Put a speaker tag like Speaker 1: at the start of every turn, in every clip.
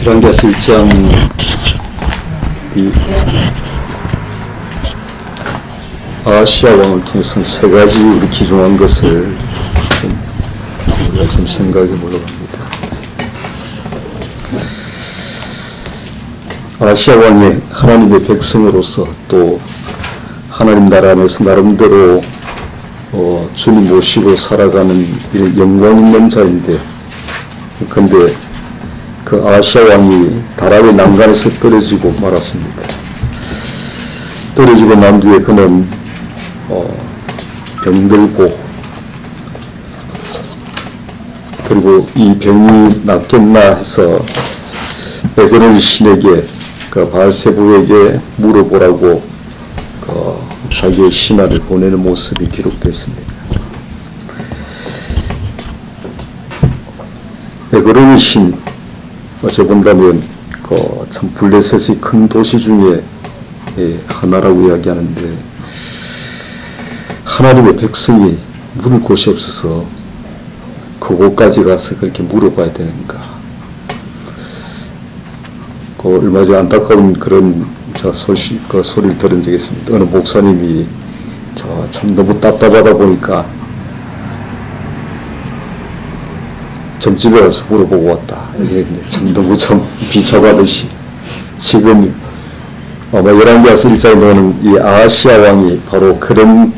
Speaker 1: 열왕기하서 1장 이 아하시야 왕을 통해서 세 가지 우리 기중한 것을 우리가 좀 생각해 보려고 합니다. 아하시야 왕이 하나님의 백성으로서 또 하나님 나라 안에서 나름대로 주님 모시고 살아가는 영광 있는 자인데, 그런데 그 아하시야 왕이 다락의 난간에서 떨어지고 말았습니다. 떨어지고 난 뒤에 그는 병들고, 그리고 이 병이 낫겠나 해서 에그론 신에게, 그 바알세부에게 물어보라고 자기의 신하를 보내는 모습이 기록됐습니다. 에그론의 신, 어제 본다면 참 블레셋의 큰 도시 중에 하나라고 이야기하는데, 하나님의 백성이 물을 곳이 없어서 그곳까지 가서 그렇게 물어봐야 되는가. 얼마 전에 안타까운 그런 소리를 들은 적이 있습니다. 어느 목사님이 참 너무 답답하다 보니까 점집에 가서 물어보고 왔다. 참 너무 참 비참하듯이, 지금 아마 열왕기하서 1장에 나오는 이 아하시야 왕이 바로 그런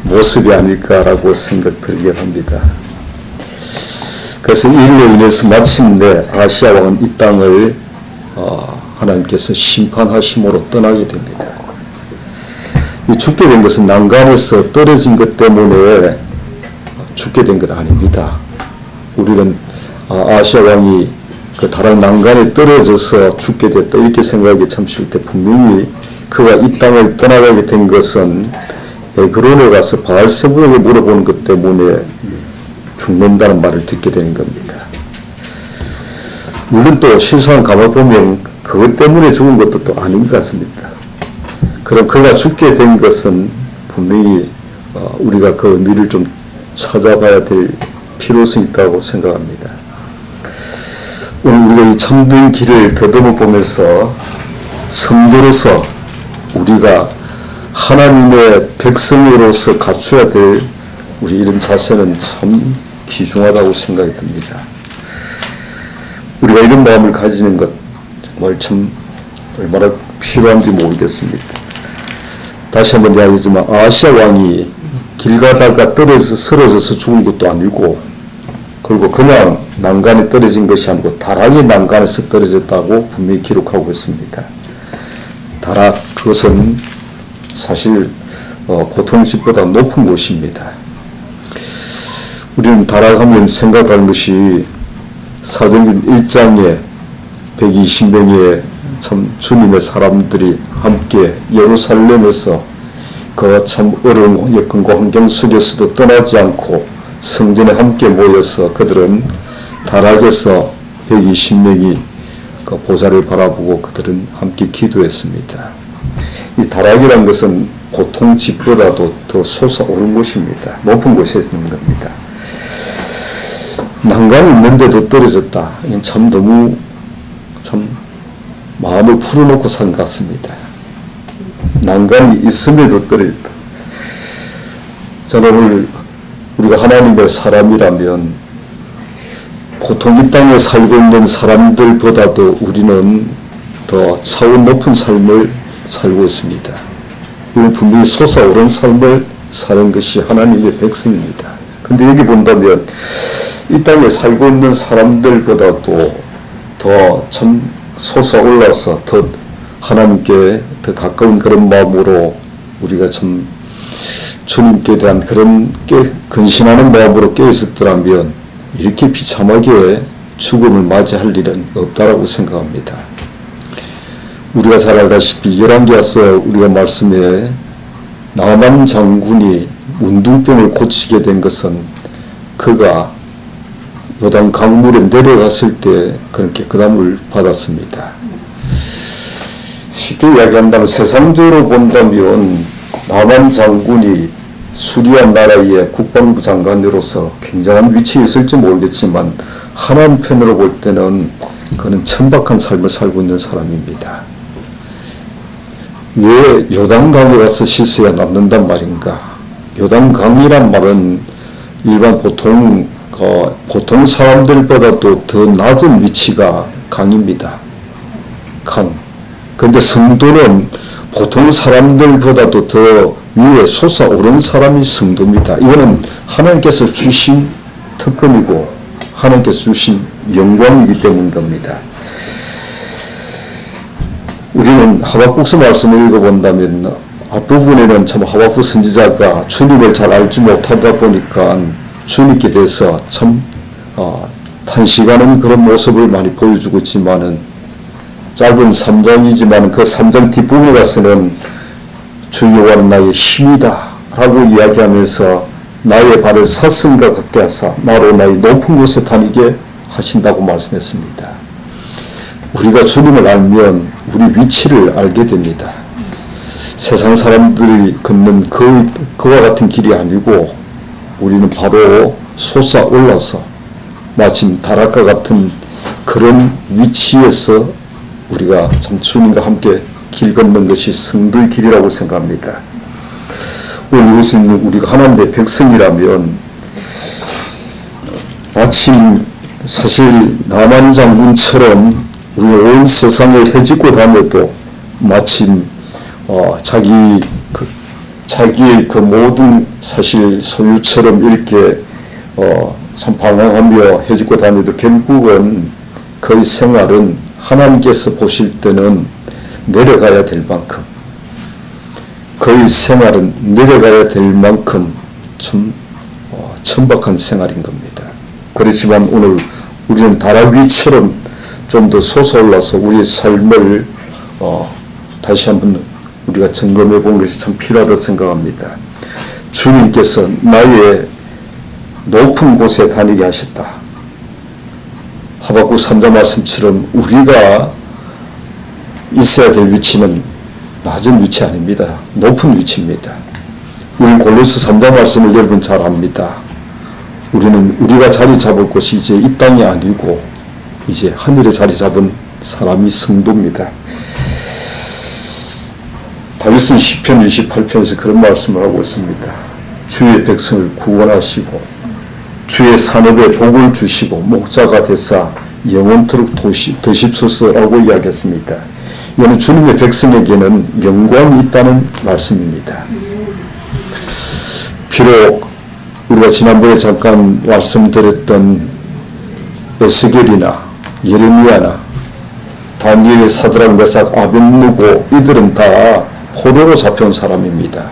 Speaker 1: 모습이 아닐까라고 생각 들게 합니다. 그래서 이 일로 인해서 마침내 아하시야 왕은 이 땅을 하나님께서 심판하심으로 떠나게 됩니다. 이 죽게 된 것은 난간에서 떨어진 것 때문에 죽게 된 것 아닙니다. 우리는 아하시야 왕이 그 다락 난간에 떨어져서 죽게 됐다 이렇게 생각하기 참 쉬울 때, 분명히 그가 이 땅을 떠나가게 된 것은 에그론에 가서 바알세부에게 물어보는 것 때문에 죽는다는 말을 듣게 되는 겁니다. 물론 또 실상을 가만보면 그것 때문에 죽은 것도 또 아닌 것 같습니다. 그럼 그가 죽게 된 것은 분명히 우리가 그 의미를 좀 찾아봐야 될 필요성이 있다고 생각합니다. 오늘 우리가 이 참된 길을 더듬어 보면서 성도로서 우리가 하나님의 백성으로서 갖춰야 될 우리 이런 자세는 참 귀중하다고 생각이 듭니다. 우리가 이런 마음을 가지는 것 정말 참 얼마나 필요한지 모르겠습니다. 다시 한번 이야기하지만 아하시야 왕이 길 가다가 떨어져서 쓰러져서 죽은 것도 아니고, 그리고 그냥 난간에 떨어진 것이 아니고 다락의 난간에서 떨어졌다고 분명히 기록하고 있습니다. 다락, 그것은 사실 보통집보다 높은 곳입니다. 우리는 다락하면 생각하는 것이 사도행전 1장에 120명의 참 주님의 사람들이 함께 예루살렘에서 그 참 어려운 여건과 환경 속에서도 떠나지 않고 성전에 함께 모여서 그들은 다락에서 120명이 그 보좌를 바라보고 그들은 함께 기도했습니다. 이 다락이란 것은 보통 집보다도 더 솟아오른 곳입니다. 높은 곳에 있는 겁니다. 난간이 있는데도 떨어졌다. 이건 참 너무 참 마음을 풀어놓고 산 것 같습니다. 난간이 있음에도 떨어졌다. 저는 오늘 우리가 하나님의 사람이라면 보통 이 땅에 살고 있는 사람들보다도 우리는 더 차원 높은 삶을 살고 있습니다. 우리는 분명히 솟아오른 삶을 사는 것이 하나님의 백성입니다. 그런데 여기 본다면 이 땅에 살고 있는 사람들보다도 더 참 솟아올라서 더 하나님께 더 가까운 그런 마음으로 우리가 참 주님께 대한 그런 근신하는 마음으로 깨어있었더라면 이렇게 비참하게 죽음을 맞이할 일은 없다라고 생각합니다. 우리가 잘 알다시피 열왕기하서 우리가 말씀에 나만 장군이 문둥병을 고치게 된 것은 그가 요단 강물에 내려갔을 때 그렇게 깨끗함을 받았습니다. 쉽게 이야기한다면 세상적으로 본다면 나만 장군이 수리아 나라의 국방부 장관으로서 굉장한 위치에 있을지 모르겠지만 하나님 편으로 볼 때는 그는 천박한 삶을 살고 있는 사람입니다. 왜 요단강에 가서 씻어야 낫는단 말인가? 요단강이란 말은 일반 보통 사람들보다도 더 낮은 위치가 강입니다. 강. 근데 성도는 보통 사람들보다도 더 위에 솟아오른 사람이 성도입니다. 이거는 하나님께서 주신 특권이고 하나님께서 주신 영광이기 때문입니다. 우리는 하박국서 말씀을 읽어본다면 앞부분에는 참 하박국 선지자가 주님을 잘 알지 못하다 보니까 주님께 대해서 참 탄식하는 그런 모습을 많이 보여주고 있지만은 짧은 3장이지만 그 3장 뒷부분에 가서는 주 여호와는 나의 힘이다 라고 이야기하면서 나의 발을 사슴과 같게 하사 나로 나의 높은 곳에 다니게 하신다고 말씀했습니다. 우리가 주님을 알면 우리 위치를 알게 됩니다. 세상 사람들이 걷는 그와 같은 길이 아니고 우리는 바로 솟아올라서 마침 다락과 같은 그런 위치에서 우리가 참 주님과 함께 길 걷는 것이 성도의 길이라고 생각합니다. 오늘 이곳에 있는 우리가 하나님의 백성이라면 마침 사실 나만 장군처럼 우리 온 세상을 헤집고 다녀도 마침 자기의 그 모든 사실 소유처럼 이렇게 참 방황하며 헤집고 다녀도 결국은 그의 생활은 하나님께서 보실 때는 내려가야 될 만큼 그의 생활은 내려가야 될 만큼 참 천박한 생활인 겁니다. 그렇지만 오늘 우리는 다락 위처럼 좀 더 솟아올라서 우리의 삶을 다시 한번 우리가 점검해 보는 것이 참 필요하다고 생각합니다. 주님께서 나의 높은 곳에 다니게 하셨다. 하박국 3장 말씀처럼 우리가 있어야 될 위치는 낮은 위치 아닙니다. 높은 위치입니다. 우리 골로새 3장 말씀을 여러분 잘 압니다. 우리가 자리 잡을 곳이 이제 이 땅이 아니고 이제 하늘에 자리 잡은 사람이 성도입니다. 다윗은 시편 28편에서 그런 말씀을 하고 있습니다. 주의 백성을 구원하시고 주의 산업에 복을 주시고 목자가 되사 영원토록 드십소서라고 이야기했습니다. 이는 주님의 백성에게는 영광이 있다는 말씀입니다. 비록 우리가 지난번에 잠깐 말씀드렸던 에스겔이나 예레미야나 다니엘, 사드락, 메삭, 아벳느고 이들은 다 포로로 잡혀온 사람입니다.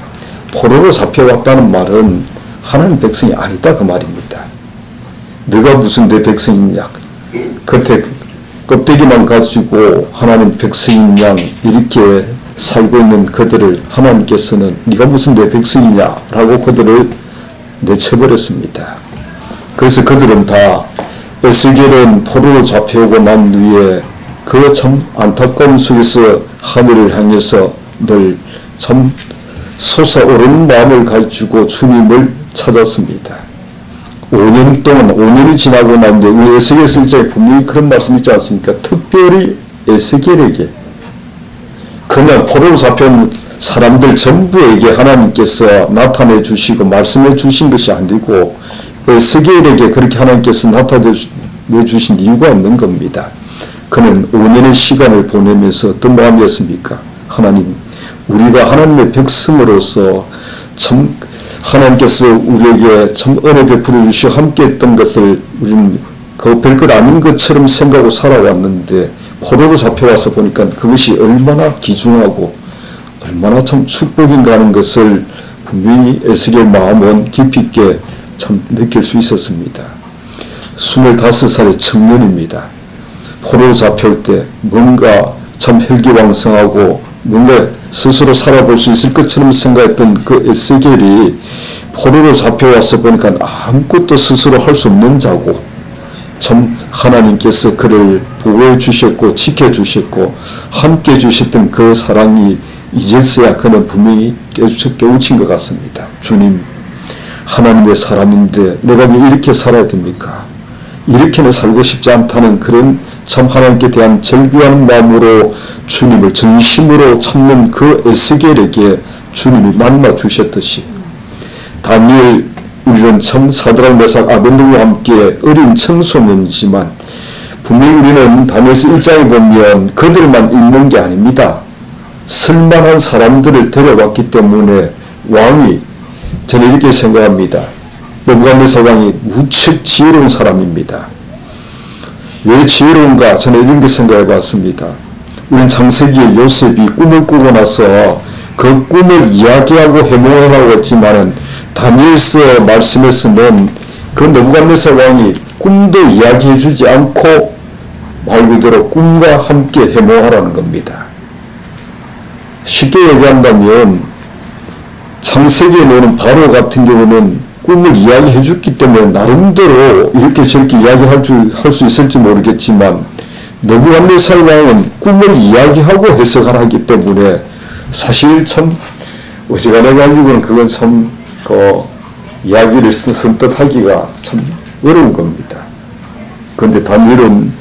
Speaker 1: 포로로 잡혀왔다는 말은 하나님 백성이 아니다 그 말입니다. 네가 무슨 내 백성이냐, 겉에 껍데기만 가지고 하나님 백성인 양 이렇게 살고 있는 그들을 하나님께서는 네가 무슨 내 백성이냐 라고 그들을 내쳐버렸습니다. 그래서 그들은 다 에스겔은 포로로 잡혀오고 난 후에 그 참 안타까운 속에서 하늘을 향해서 늘 참 솟아오르는 마음을 가지고 주님을 찾았습니다. 5년 동안 5년이 지나고 난 뒤에 우리 에스겔 설자에 분명히 그런 말씀 있지 않습니까? 특별히 에스겔에게 그냥 포로로 잡혀온 사람들 전부에게 하나님께서 나타내 주시고 말씀해 주신 것이 아니고 에스겔에게 그렇게 하나님께서 나타내 주신 이유가 없는 겁니다. 그는 5년의 시간을 보내면서 어떤 마음이었습니까? 하나님, 우리가 하나님의 백성으로서 참 하나님께서 우리에게 참 은혜 베풀어 주시고 함께 했던 것을 우리는 그 별것 아닌 것처럼 생각하고 살아왔는데 포로로 잡혀와서 보니까 그것이 얼마나 귀중하고 얼마나 참 축복인가 하는 것을 분명히 에스겔 마음은 깊이 있게 참 느낄 수 있었습니다. 25살의 청년입니다. 포로로 잡혀올 때 뭔가 참 혈기왕성하고 뭔가 스스로 살아볼 수 있을 것처럼 생각했던 그 에스겔이 포로로 잡혀와서 보니까 아무것도 스스로 할 수 없는 자고 참 하나님께서 그를 보호해 주셨고 지켜주셨고 함께 해주셨던 그 사랑이 이제서야 그는 분명히 깨우친 것 같습니다. 주님, 하나님의 사람인데 내가 왜 이렇게 살아야 됩니까? 이렇게는 살고 싶지 않다는 그런 참 하나님께 대한 절규하는 마음으로 주님을 전심으로 찾는 그 에스겔에게 주님이 만나 주셨듯이 다니엘 우리는 참 사드락 메삭 아벤노고와 함께 어린 청소년이지만 분명히 우리는 다니엘서 1장에 보면 그들만 있는 게 아닙니다. 쓸만한 사람들을 데려왔기 때문에 왕이 저는 이렇게 생각합니다. 느부갓네살 왕이 무척 지혜로운 사람입니다. 왜 지혜로운가? 저는 이런 게 생각해 봤습니다. 우리는 창세기에 요셉이 꿈을 꾸고 나서 그 꿈을 이야기하고 해몽하라고 했지만은 다니엘서 말씀에서는 그 느부갓네살 왕이 꿈도 이야기해 주지 않고 말 그대로 꿈과 함께 해몽하라는 겁니다. 쉽게 얘기한다면 창세기에 나오는 바로 같은 경우는 꿈을 이야기해 줬기 때문에 나름대로 이렇게 저렇게 이야기할 수 있을지 모르겠지만 느부갓네살 왕은 꿈을 이야기하고 해석하라 하기 때문에 사실 참 어지간해 가지고는 그건 참 이야기를 선뜻하기가 참 어려운 겁니다. 그런데 다니엘은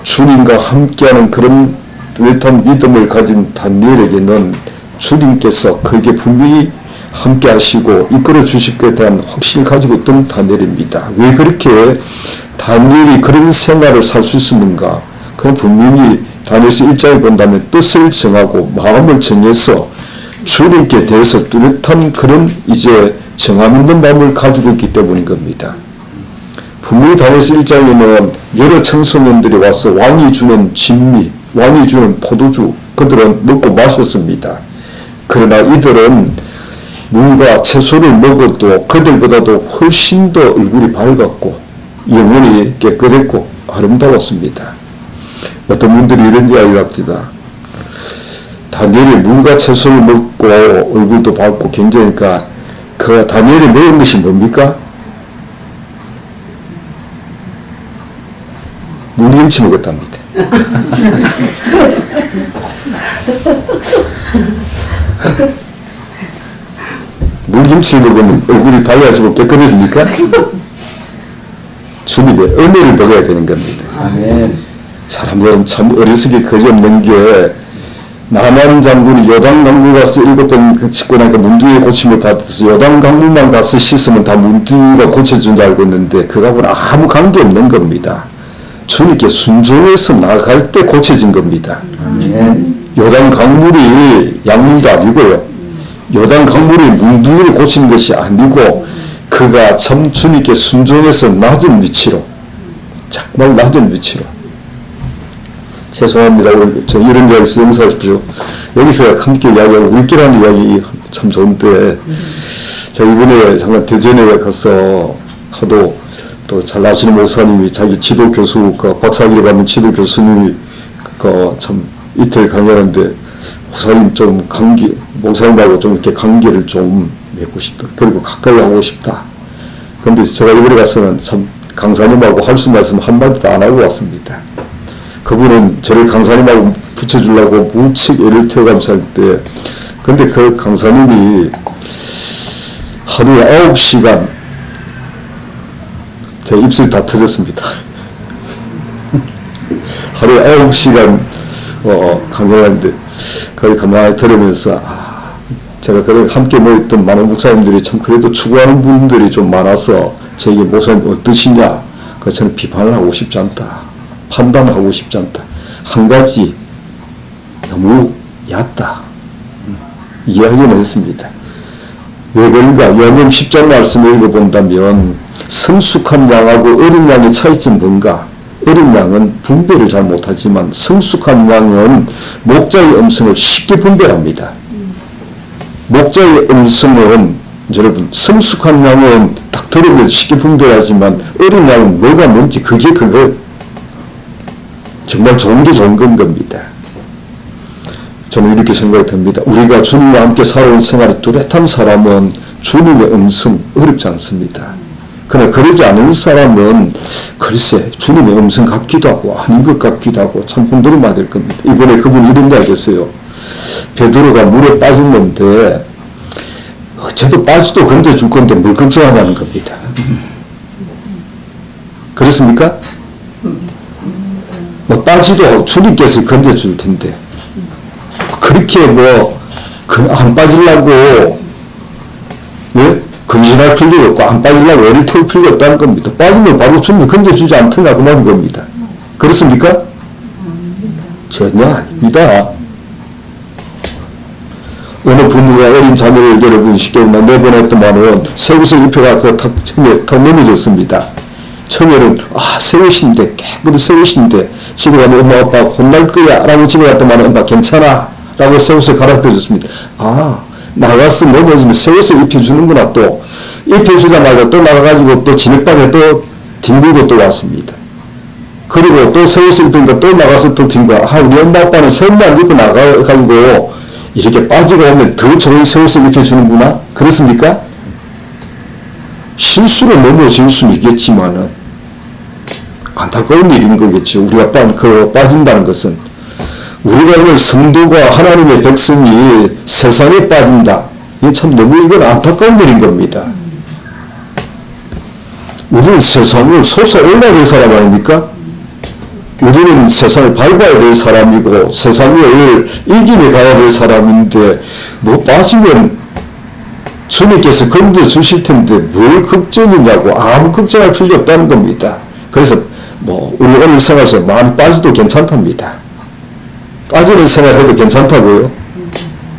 Speaker 1: 주님과 함께하는 그런 뚜렷한 믿음을 가진 다니엘에게는 주님께서 그게 분명히 함께 하시고 이끌어 주실 것에 대한 확신을 가지고 있던 다니엘입니다. 왜 그렇게 다니엘이 그런 생활을 살 수 있었는가? 그건 분명히 다니엘서 1장에 본다면 뜻을 정하고 마음을 정해서 주님께 대해서 뚜렷한 그런 이제 정함 있는 마음을 가지고 있기 때문인 겁니다. 분명히 다니엘서 1장에는 여러 청소년들이 와서 왕이 주는 진미, 왕이 주는 포도주 그들은 먹고 마셨습니다. 그러나 이들은 물과 채소를 먹어도 그들보다도 훨씬 더 얼굴이 밝았고 영혼이 깨끗했고 아름다웠습니다. 어떤 분들이 이런 이야기를 합니다. 다니엘이 물과 채소를 먹고 얼굴도 밝고 굉장히니까 그 다니엘이 먹은 것이 뭡니까? 물김치 먹었답니다. 물김치를 먹으면 얼굴이 밝아지고 깨끗해집니까? 주님의 은혜를 먹어야 되는 겁니다. 아멘. 사람들은 참 어리석이 거지없는 게 나만 장군이 요단 강물 가서 7번 씻고 나니까 문둥이의 고침을 받아서 요단 강물만 가서 씻으면 다 문둥이가 고쳐준 줄 알고 있는데 그거하고는 아무 관계없는 겁니다. 주님께 순종해서 나갈 때 고쳐진 겁니다. 아멘. 요단 강물이 약물도 아니고요. 요단 강물이 문둥이를 고치는 것이 아니고 그가 참 주님께 순종해서 낮은 위치로 정말 낮은 위치로 죄송합니다. 저 이런 이야기에서 용서하십시오. 여기서 함께 이야기하고 우리끼리 이야기 참 좋은데 저 이번에 잠깐 대전에 가서 하도 또 잘 아시는 목사님이 자기 지도 교수 박사학위를 받는 지도 교수님이 참 이틀 강의하는데 목사님 좀 목사님하고 좀 이렇게 관계를 좀 맺고 싶다. 그리고 가까이 하고 싶다. 그런데 제가 이번에 가서는 참 강사님하고 할 수 말씀 한마디도 안 하고 왔습니다. 그분은 저를 강사님하고 붙여주려고 무척 애를 태워가면서 할 때, 근데 그 강사님이 하루에 9시간 제 입술이 다 터졌습니다. 하루에 9시간 강연을 하는데 그걸 가만히 들으면서 제가 그래 함께 모였던 많은 목사님들이 참 그래도 추구하는 분들이 좀 많아서 제게 목사님 어떠시냐? 그 저는 비판을 하고 싶지 않다. 판단하고 싶지 않다. 한 가지 너무 얕다. 이야기는 했습니다. 왜 그런가? 요한복음 10장 말씀을 읽어본다면 성숙한 양하고 어린 양의 차이점은 뭔가? 어린 양은 분별을 잘 못하지만 성숙한 양은 목자의 음성을 쉽게 분별합니다. 목자의 음성은 여러분 성숙한 양은 딱 들으면 쉽게 분별하지만 어린 양은 뭐가 뭔지 그게 그거 정말 좋은 게 좋은 건 겁니다. 저는 이렇게 생각이 듭니다. 우리가 주님과 함께 살아온 생활이 뚜렷한 사람은 주님의 음성 어렵지 않습니다. 그러나 그러지 않은 사람은 글쎄 주님의 음성 같기도 하고 아닌 것 같기도 하고 참 혼돈을 받을 겁니다. 이번에 그분이 이런 이야기 했어요. 베드로가 물에 빠졌는데 쟤도 빠져도 건져줄 건데 뭘 걱정하냐는 겁니다. 그렇습니까? 뭐 빠지도 주님께서 건져줄 텐데 그렇게 뭐 안 빠지려고 예? 근신할 필요가 없고 안 빠지려고 애를 태울 필요가 없다는 겁니다. 빠지면 바로 주님이 건져주지 않더냐 그 말인 겁니다. 그렇습니까? 전혀 아닙니다. 어느 부모가 어린 자녀를 여러분 시켜나 내보냈더만은 새우젓 잎에가 더 넘어졌습니다. 처음에는 새우신데 깨끗이 새우신데 집에 가면 엄마 아빠 혼날 거야 라고 집에 갔더만 엄마 괜찮아 라고 새우젓 갈아펴줬습니다. 나가서 넘어지면 새우젓 입혀주는구나. 또 입혀주자마자 또 나가가지고 또 진흙밭에 또 뒹굴고 또 왔습니다. 그리고 또 새우젓 입히니까 또 나가서 또 뒹굴고 우리 엄마 아빠는 새우만 안 입고 나가가지고 이렇게 빠지고 오면 더 좋은 새우젓 입혀주는구나. 그렇습니까? 실수로 넘어질 수는 있겠지만은 안타까운 일인 거겠죠. 우리가 빠진다는 것은 우리가 오늘 성도가 하나님의 백성이 세상에 빠진다. 이게 참 너무 이건 안타까운 일인 겁니다. 우리는 세상을 솟아올라야 될 사람 아닙니까? 우리는 세상을 밟아야 될 사람이고 세상을 이기며 가야 될 사람인데 뭐 빠지면 주님께서 건져주실 텐데 뭘 걱정이냐고. 아무 걱정할 필요 없다는 겁니다. 그래서 뭐 우리 오늘 생활에서 많이 빠져도 괜찮답니다. 빠지는 생활해도 괜찮다고요?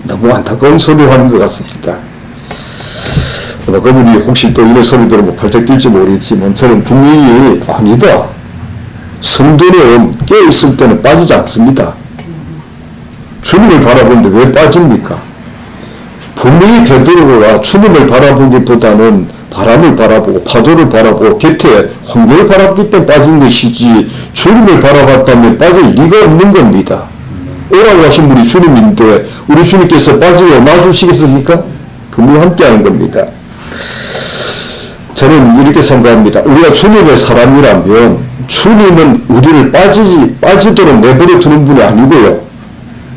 Speaker 1: 너무 안타까운 소리를 하는 것 같습니다. 그분이 혹시 또 이런 소리 들으면 발작 뛸지 모르겠지만 저는 분명히 아니다. 성도는 깨어있을 때는 빠지지 않습니다. 주님을 바라보는데 왜 빠집니까? 분명히 베드로가 주님을 바라보기보다는 바람을 바라보고 파도를 바라보고 곁에 환경을 바라봤기 때문에 빠진 것이지 주님을 바라봤다면 빠질 리가 없는 겁니다. 오라고 하신 분이 주님인데 우리 주님께서 빠지고 놔두시겠습니까? 분명히 함께하는 겁니다. 저는 이렇게 생각합니다. 우리가 주님의 사람이라면 주님은 우리를 빠지도록 내버려 두는 분이 아니고요.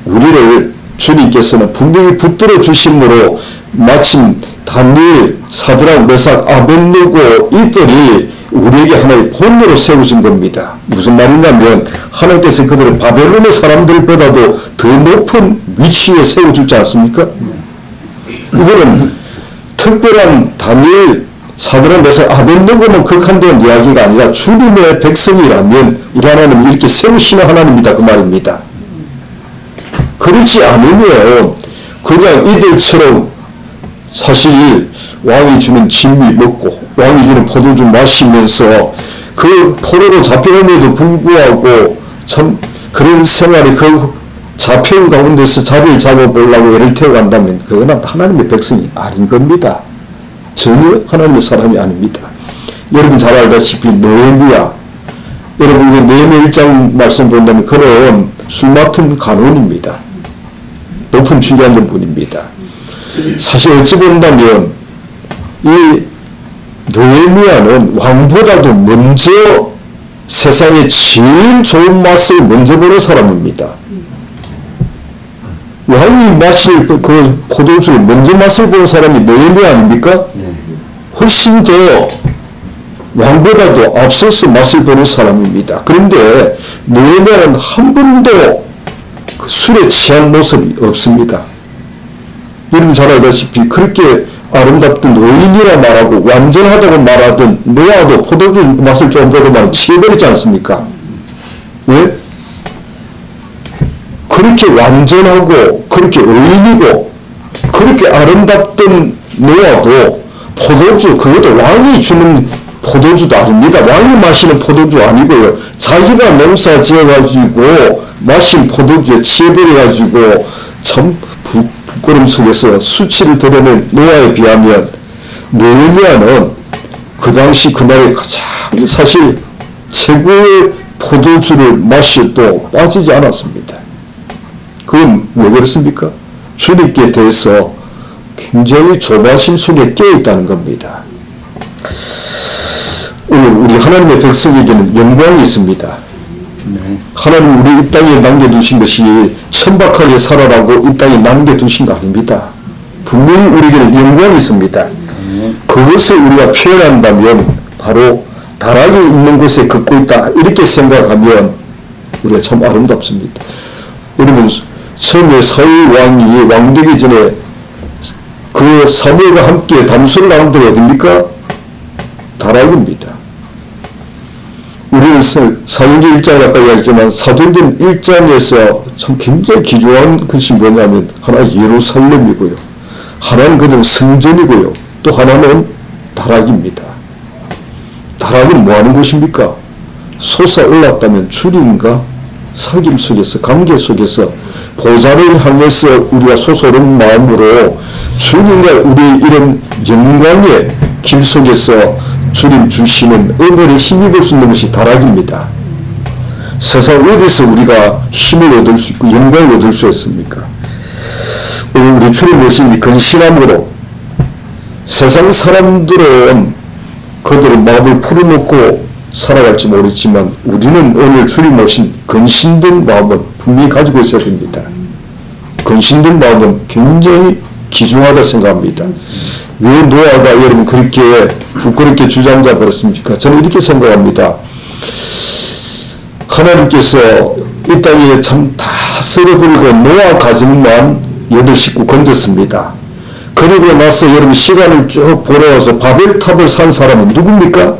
Speaker 1: 우리를 주님께서는 분명히 붙들어 주심으로 마침 다니엘, 사드락, 메삭, 아벳느고 이들이 우리에게 하나의 본으로 세우신 겁니다. 무슨 말이냐면 하나님께서 그들을 바벨론의 사람들보다도 더 높은 위치에 세워주지 않습니까? 이거는 특별한 다니엘, 사드락, 메삭, 아벳느고만 극한된 이야기가 아니라 주님의 백성이라면 우리 하나님은 이렇게 세우시는 하나님이다 그 말입니다. 그렇지 않으면 그냥 이들처럼 사실 왕이 주는 진미 먹고 왕이 주는 포도주 마시면서 그 포로로 잡혀옴에도 불구하고 참 그런 생활이 그 잡혀온 가운데서 자리를 잡아보려고 애를 태워간다면 그건 하나님의 백성이 아닌 겁니다. 전혀 하나님의 사람이 아닙니다. 여러분 잘 알다시피 느헤미야, 여러분 느헤미야 1장 말씀 본다면 그런 술 맡은 간원입니다. 높은 주에 앉은 분입니다. 사실 어찌 본다면 이 느헤미야는 왕보다도 먼저 세상에 제일 좋은 맛을 먼저 보는 사람입니다. 왕이 마실 그 포도주를 먼저 맛을 보는 사람이 느헤미야 아닙니까? 훨씬 더 왕보다도 앞서서 맛을 보는 사람입니다. 그런데 느헤미야는 한 번도 그 술에 취한 모습이 없습니다. 여러분 잘 알다시피 그렇게 아름답던 의인이라 말하고 완전하다고 말하던 노아도 포도주 맛을 좀 보고만 취해버리지 않습니까? 왜? 그렇게 완전하고 그렇게 의인이고 그렇게 아름답던 노아도 포도주, 그것도 왕이 주는 포도주도 아닙니다. 왕이 마시는 포도주 아니고요. 자기가 농사 지어가지고 마신 포도주에 취해버려가지고 참 부끄럼 속에서 수치를 드러낸 노아에 비하면 느헤미야는 그 당시 그날에 가장 사실 최고의 포도주를 마셔도 빠지지 않았습니다. 그건 왜 그렇습니까? 주님께 대해서 굉장히 조바심 속에 깨어있다는 겁니다. 오늘 우리 하나님의 백성에게는 영광이 있습니다. 하나님 우리 이 땅에 남겨두신 것이 천박하게 살아라고 이 땅에 남겨두신 거 아닙니다. 분명히 우리에게는 영광이 있습니다. 그것을 우리가 표현한다면 바로 다락이 있는 곳에 걷고 있다 이렇게 생각하면 우리가 참 아름답습니다. 여러분, 처음에 사울 왕이 왕되기 전에 그 사무엘과 함께 담수를 나온 데가 어딥니까? 다락입니다. 우리는 사도행전 1장을 아까 이야기했지만 사도행전 1장에서 참 굉장히 귀중한 것이 뭐냐면 하나 예루살렘이고요. 하나는 그냥 성전이고요. 또 하나는 다락입니다. 다락은 뭐하는 곳입니까? 솟아올랐다면 주님과 사귐 속에서 관계 속에서 보좌를 향해서 우리가 솟아오른 마음으로 주님과 우리 이런 영광의 길 속에서 주님 주시는 은혜를 힘입을 수 있는 것이 다락입니다. 세상 어디서 우리가 힘을 얻을 수 있고 영광을 얻을 수 있습니까? 오늘 우리 주님 모신 이 근신함으로 세상 사람들은 그들의 마음을 풀어놓고 살아갈지 모르지만 우리는 오늘 주님 모신 근신된 마음은 분명히 가지고 있어야 됩니다. 근신된 마음은 굉장히 귀중하다 생각합니다. 왜 노아가 여러분 그렇게 부끄럽게 주장자 버렸습니까? 저는 이렇게 생각합니다. 하나님께서 이 땅에 참 다 썰어버리고 노아 가정만 8식구 건졌습니다. 그리고 나서 여러분 시간을 쭉 보내와서 바벨탑을 산 사람은 누굽니까?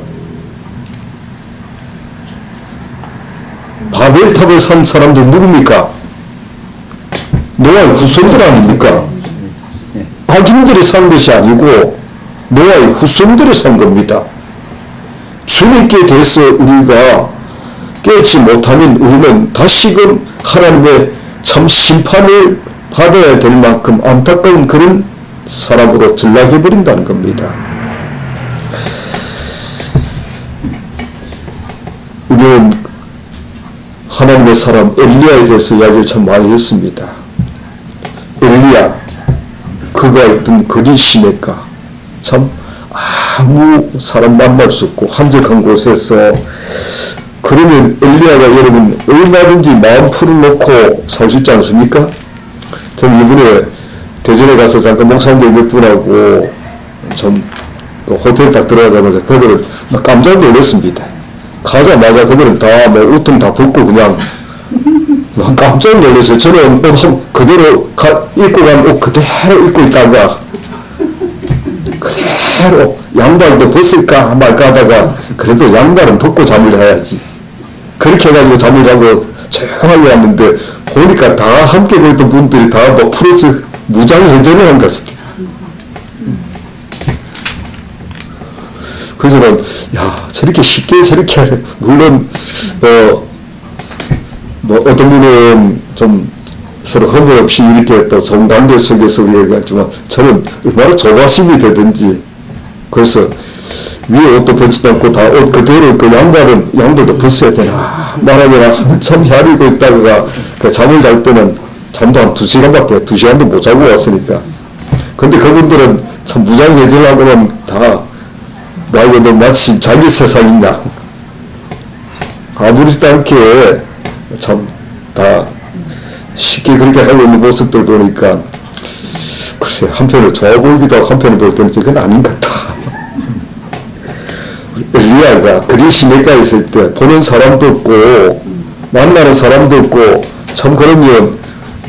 Speaker 1: 바벨탑을 산 사람들 누굽니까? 노아의 후손들 아닙니까? 악인들이 산 것이 아니고 노아의 후손들이 산 겁니다. 주님께 대해서 우리가 깨닫지 못하면 우리는 다시금 하나님의 참 심판을 받아야 될 만큼 안타까운 그런 사람으로 전락해버린다는 겁니다. 우리는 하나님의 사람 엘리야에 대해서 이야기를 참 많이 했습니다. 엘리야, 그가 있던 거리 시내가 참 아무 사람 만날 수 없고 한적한 곳에서 그러면 엘리야가 여러분 얼마든지 마음 풀어놓고 살 수 있지 않습니까? 저는 이번에 대전에 가서 잠깐 목사님들 몇 분하고 좀 호텔에 딱 들어가자마자 그들은 막 깜짝 놀랐습니다. 가자마자 그들은 다 뭐 옷좀 다 벗고 그냥 깜짝 놀랐어요. 저는 옷 그대로 입고 간 옷 그대로 입고 있다가 그대로 양말도 벗을까 말까 하다가 그래도 양말은 벗고 잠을 자야지. 그렇게 해가지고 잠을 자고 조용하게 왔는데 보니까 다 함께 보였던 분들이 다 뭐 풀어서 무장해제를 한 것 같습니다. 그래서 야 저렇게 쉽게 저렇게 하네. 물론 뭐 어떤 분은 좀 서로 허물 없이 이렇게 또 좋은 관계 속에서 얘기하지만 저는 얼마나 조바심이 되든지 그래서 위에 옷도 벗지도 않고 다 옷 그대로 그 양말도 벗어야 되나 말하면 한참 헤아리고 있다가 그 잠을 잘 때는 잠도 한 2시간밖에 2시간도 못 자고 왔으니까 근데 그분들은 참 무장해제하고는 다 말 그대로 마치 자기 세상이냐 아무렇지도 않게 참 다 쉽게 그렇게 하고 있는 모습들 보니까 글쎄 한편으로 좋아 보이기도 하고 한편으로 볼 때는 그건 아닌 것 같다. 엘리야가 그리 시내가에 있을 때 보는 사람도 없고 만나는 사람도 없고 참 그러면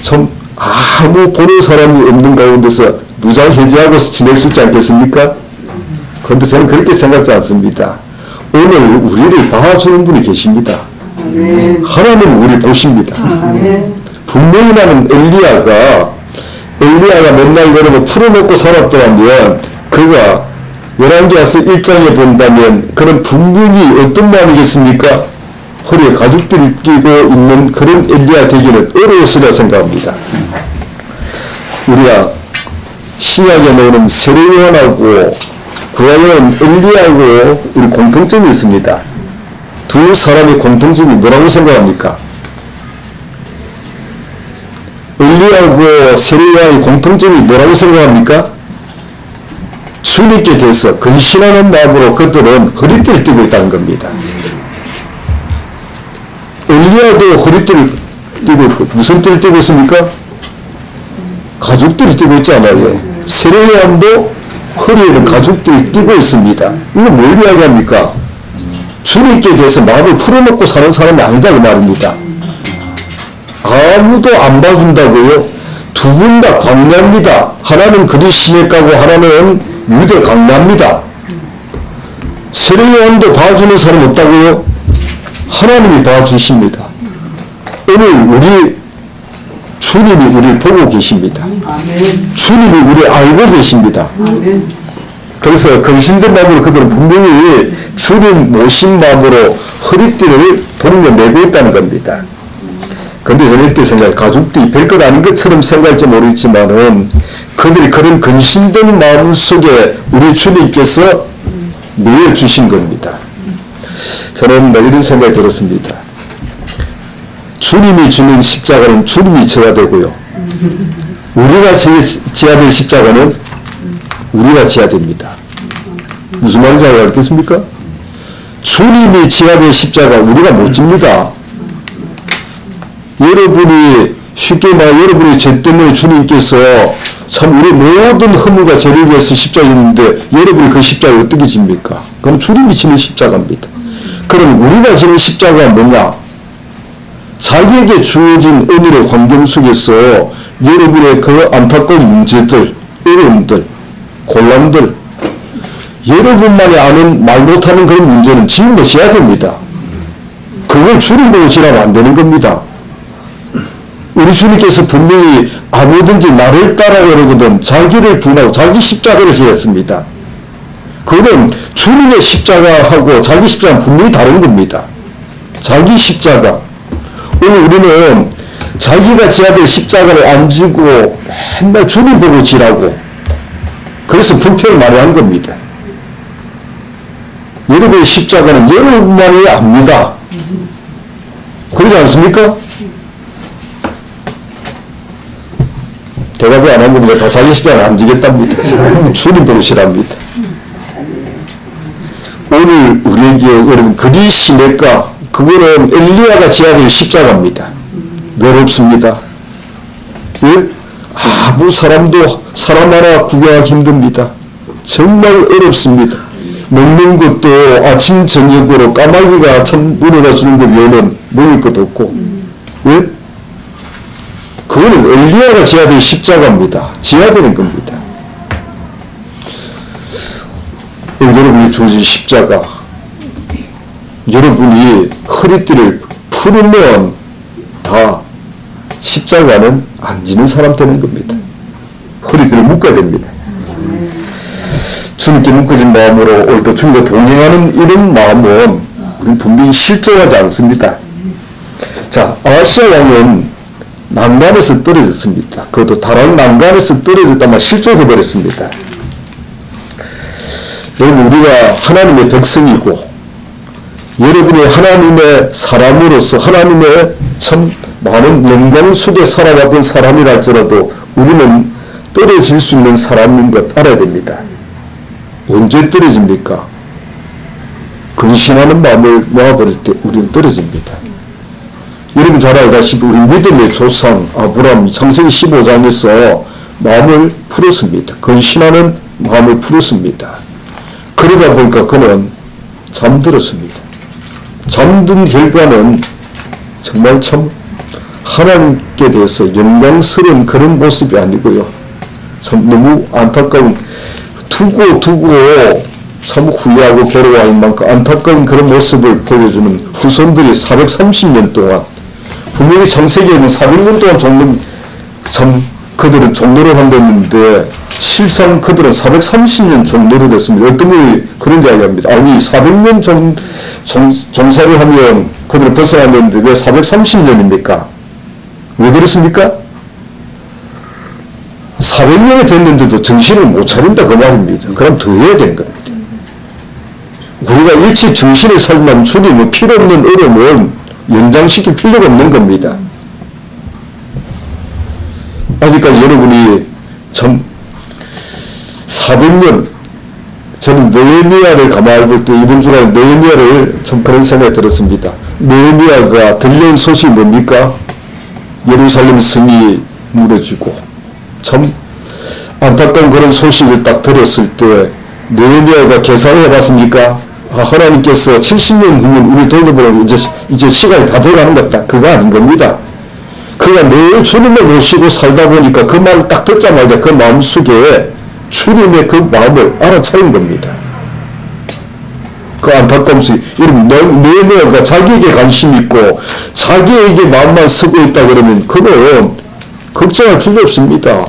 Speaker 1: 참 아무 보는 사람이 없는 가운데서 무장해제하고서 지낼 수 있지 않겠습니까? 그런데 저는 그렇게 생각하지 않습니다. 오늘 우리를 봐주는 분이 계십니다. 하나님은 우리를 보십니다. 분명히 나는 엘리야가 맨날 여러분 풀어놓고 살았더라면 그가 열왕기하서 1장에 본다면 그는 분명히 어떤 마음이겠습니까? 허리에 가죽들이 끼고 있는 그런 엘리야 되기는 어려웠으리라 생각합니다. 우리가 신약에 나오는 세례요한하고 구약에는 엘리야하고 우리 공통점이 있습니다. 두 사람의 공통점이 뭐라고 생각합니까? 엘리야하고 세례요한의 공통점이 뭐라고 생각합니까? 주님께 대해서 근신하는 마음으로 그들은 허리띠를 띠고 있다는 겁니다. 엘리야도 허리띠를 띠고 있고 무슨 띠를 띠고 있습니까? 가죽띠를 띠고 있지 않아요. 세례요한도 허리에는 가죽띠를 띠고 있습니다. 이건 뭘 이야기합니까? 주님께 대해서 마음을 풀어놓고 사는 사람이 아니다 이 말입니다. 아무도 안 봐준다고요? 두 분 다 광야입니다. 하나는 그리 시내가고 하나는 유대 광야입니다. 세례요한도 봐주는 사람 없다고요? 하나님이 봐주십니다. 오늘 우리 주님이 우리를 보고 계십니다. 주님이 우리를 알고 계십니다. 그래서 근신된 마음으로 그들은 분명히 주님 모신 마음으로 허리띠를 동료 메고 있다는 겁니다. 근데 저는 이때 생각해, 가죽띠 별것 아닌 것처럼 생각할지 모르겠지만은 그들이 그런 근신된 마음 속에 우리 주님께서 내어주신 겁니다. 저는 이런 생각이 들었습니다. 주님이 주는 십자가는 주님이 져야 되고요. 우리가 지어야 될 십자가는 우리가 지어야 됩니다. 무슨 말인지 알겠습니까? 주님이 지어야 될 십자가 우리가 못 집니다. 여러분이 쉽게 말해 여러분의 죄 때문에 주님께서 참 우리 모든 허물과 죄를 위해서 십자가 있는데 여러분이 그 십자가를 어떻게 집니까? 그럼 주님이 지는 십자가입니다. 그럼 우리가 지는 십자가가 뭐냐? 자기에게 주어진 오늘의 환경 속에서 여러분의 그 안타까운 문제들, 어려움들, 곤란들, 여러분만이 아는 말 못하는 그런 문제는 지는 것이어야 됩니다. 그걸 주님 보고 지나면 안 되는 겁니다. 우리 주님께서 분명히 아무든지 나를 따라오거든 자기를 부인하고 자기 십자가를 지었습니다. 그건 주님의 십자가하고 자기 십자가는 분명히 다른 겁니다. 자기 십자가. 오늘 우리는 자기가 지어야 될 십자가를 안 지고 맨날 주님 보고 지라고 그래서 불평을 많이 한 겁니다. 여러분의 십자가는 여러분만이 압니다. 그러지 않습니까? 대답이 안 한 겁니다. 다 자기 십자가를 안 지겠답니다. 주님 보고 지랍니다. 오늘 우리에게 여러분 그리 시내가 그거는 엘리야가 지어야 될 십자가입니다. 외롭습니다. 예? 아무 사람도 사람 하나 구경하기 힘듭니다. 정말 어렵습니다. 먹는 것도 아침 저녁으로 까마귀가 참 물어다 주는 것 외에는 먹을 것도 없고 예? 그거는 엘리야가 지어야 될 십자가입니다. 지어야 되는 겁니다. 여러분이 주어진 십자가 여러분이 허리띠를 풀으면 다 십자가는 안 지는 사람 되는 겁니다. 허리띠를 묶어야 됩니다. 주님께 묶어진 마음으로 오늘도 주님과 동행하는 이런 마음은 우리는 분명히 실족하지 않습니다. 자, 아하시아 왕은 난간에서 떨어졌습니다. 그것도 다른 난간에서 떨어졌다만 실족해 버렸습니다. 여러분 우리가 하나님의 백성이고 여러분이 하나님의 사람으로서 하나님의 참 많은 영광 속에 살아왔던 사람이라 할지라도 우리는 떨어질 수 있는 사람인 것 알아야 됩니다. 언제 떨어집니까? 근신하는 마음을 모아버릴 때 우리는 떨어집니다. 여러분 잘 알다시피 우리 믿음의 조상 아브라함 창세기 15장에서 마음을 풀었습니다. 근신하는 마음을 풀었습니다. 그러다 보니까 그는 잠들었습니다. 잠든 결과는 정말 참 하나님께 대해서 영광스러운 그런 모습이 아니고요. 참 너무 안타까운 두고 참 후회하고 괴로워할 만큼 안타까운 그런 모습을 보여주는 후손들이 430년 동안 분명히 창세기에는 400년 동안 참 그들은 종노릇 한다는데 실상 그들은 430년 종노릇 했습니다. 어떤 분이 그런 이야기 합니다. 아니 400년 종사를 하면 그들은 벗어나는데 왜 430년입니까? 왜 그렇습니까? 400년이 됐는데도 정신을 못 차린다 그 말입니다. 그럼 더 해야 되는 겁니다. 우리가 일찍 정신을 차린다면 주님은 필요 없는 어려움을 연장시킬 필요가 없는 겁니다. 아직까지 여러분이 참 400년 저는 느헤미야를 가만히 볼 때 이번 주간에 느헤미야를 참 그런 생각이 들었습니다. 느헤미야가 들려온 소식이 뭡니까? 예루살렘 성이 무너지고 참 안타까운 그런 소식을 딱 들었을 때 느헤미야가 계산을 해봤습니까? 아, 하나님께서 70년 후면 우리 돌려보라고 이제 시간이 다 돼가는 것 같다. 그거 아닌 겁니다. 그가 늘 주님을 모시고 살다 보니까 그 말을 딱 듣자마자 그 마음속에 주님의 그 마음을 알아차린 겁니다. 그 안타까움이, 여러분, 네헤미야가 자기에게 관심 있고 자기에게 마음만 쓰고 있다 그러면 그는 걱정할 필요 없습니다.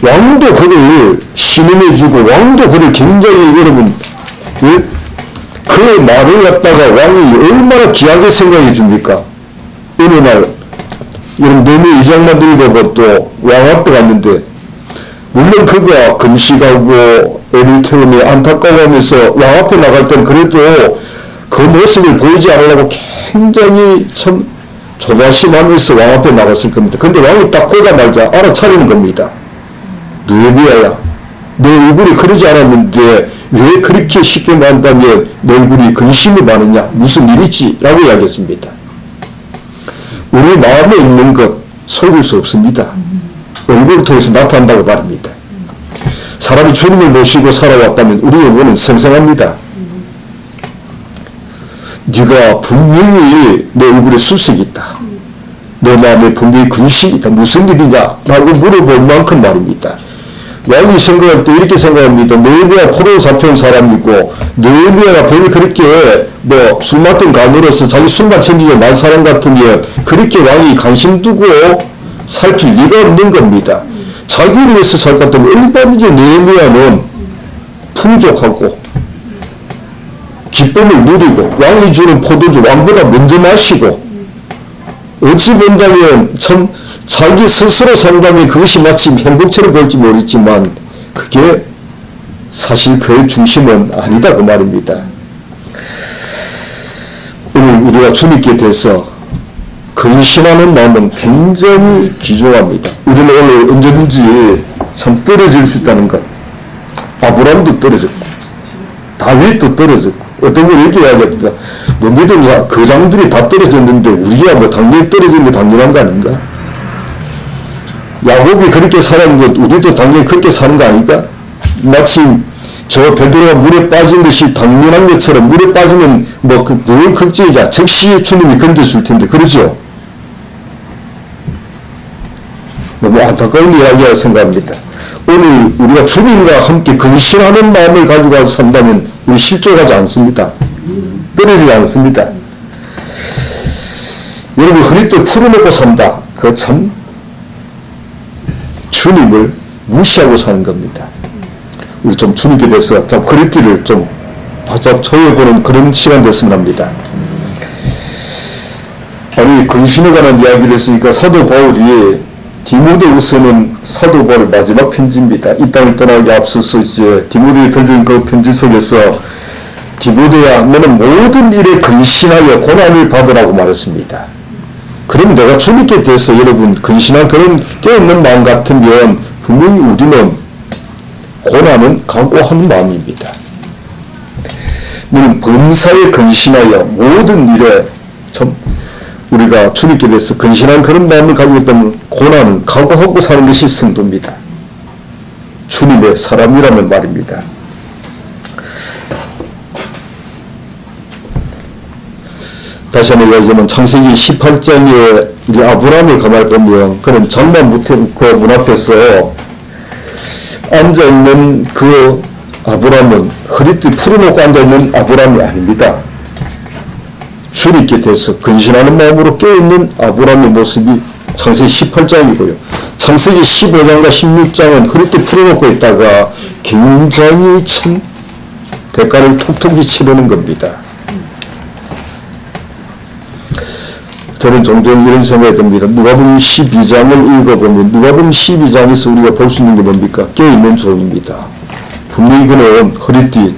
Speaker 1: 왕도 그를 신임해주고 왕도 그를 굉장히, 여러분, 그의 말을 갖다가 왕이 얼마나 귀하게 생각해 줍니까? 어느 날 여러분, 네헤미야 2장만 읽어보 또 왕 앞에 갔는데, 물론 그가 금식하고 애를 태우며 안타까워하면서 왕 앞에 나갈 때는 그래도 그 모습을 보이지 않으려고 굉장히 참 조바심하면서 왕 앞에 나갔을 겁니다. 근데 왕이 딱 보자마자 알아차리는 겁니다. 네헤미야야, 내 얼굴이 그러지 않았는데 왜 그렇게 쉽게 말한다면 내 얼굴이 근심이 많으냐, 무슨 일이지? 라고 이야기했습니다. 우리 마음에 있는 것 속일 수 없습니다. 얼굴을 통해서 나타난다고 말합니다. 사람이 주님을 모시고 살아왔다면 우리 영혼은 생생합니다. 네가 분명히 내 얼굴에 수색이 있다. 내 마음에 분명히 근심이 있다. 무슨 일이냐? 라고 물어볼 만큼 말입니다. 왕이 생각할 때 이렇게 생각합니다. 네헤미야 포로 잡혀온 사람이고, 네헤미야가 별이 그렇게 술 맡은 간으로서 자기 술만 챙기고 만 사람 같으면 그렇게 왕이 관심 두고 살필 리가 없는 겁니다. 자기를 위해서 살 것 같으면 얼마든지 네헤미야는 풍족하고 기쁨을 누리고 왕이 주는 포도주 왕보다 먼저 마시고, 어찌 본다면 참 자기 스스로 산다면 그것이 마치 행복처럼 보일지 모르겠지만 그게 사실 그의 중심은 아니다 그 말입니다. 오늘 우리가 주님께 대해서 근신하는 마음은 굉장히 귀중합니다. 우리는 오늘 언제든지 참 떨어질 수 있다는 것. 아브라함도 떨어졌고 다윗도 떨어졌고, 어떤 분이 이렇게 이야기합니다. 뭐 믿음자 거장들이 다 떨어졌는데 우리가 뭐 당연히 떨어지는 게 당연한 거 아닌가? 야곱이 그렇게 사는 것 우리도 당연히 그렇게 사는 거 아닌가? 마치 저 베드로가 물에 빠진 것이 당연한 것처럼 물에 빠지면 뭘 걱정이자 즉시 주님이 건져줄 텐데, 그러죠? 너무 안타까운 이야기라고 생각합니다. 오늘 우리가 주님과 함께 근신하는 마음을 가지고 산다면 우리 실족하지 않습니다. 떨어지지 않습니다. 여러분, 그리스도 풀어놓고 산다. 그거 참 주님을 무시하고 사는 겁니다. 우리 좀 주님께 대해서 좀 그리스도를 좀 바짝 조여보는 그런 시간 됐으면 합니다. 아니, 근신에 관한 이야기를 했으니까 사도 바울이 디모데후서는 사도 바울 마지막 편지입니다. 이 땅을 떠나기 앞서서 이제 디모데에 던진 그 편지 속에서 디모데야, 너는 모든 일에 근신하여 고난을 받으라고 말했습니다. 그럼 내가 주님께 대해서 여러분 근신한 그런 깨어있는 마음 같으면 분명히 우리는 고난은 각오하는 마음입니다. 너는 범사에 근신하여 모든 일에 참 우리가 주님께 대해서 근신한 그런 마음을 가지고 있다면 고난은 각오하고 사는 것이 성도입니다. 주님의 사람이라면 말입니다. 다시 한번 얘기하자면 창세기 18장에 우리 아브라함을 가만히 보면 그는 장만 그 문 앞에서 앉아있는 그 아브라함은 허리띠 풀어놓고 앉아있는 아브라함이 아닙니다. 주님께 대해서 근신하는 마음으로 깨어있는 아브라함의 모습이 창세기 18장이고요. 창세기 15장과 16장은 허리띠 풀어놓고 있다가 굉장히 참 대가를 톡톡히 치르는 겁니다. 저는 종종 이런 생각이 듭니다. 누가복음 12장을 읽어보면 누가복음 12장에서 우리가 볼 수 있는 게 뭡니까? 깨어있는 종입니다. 분명히 그는 허리띠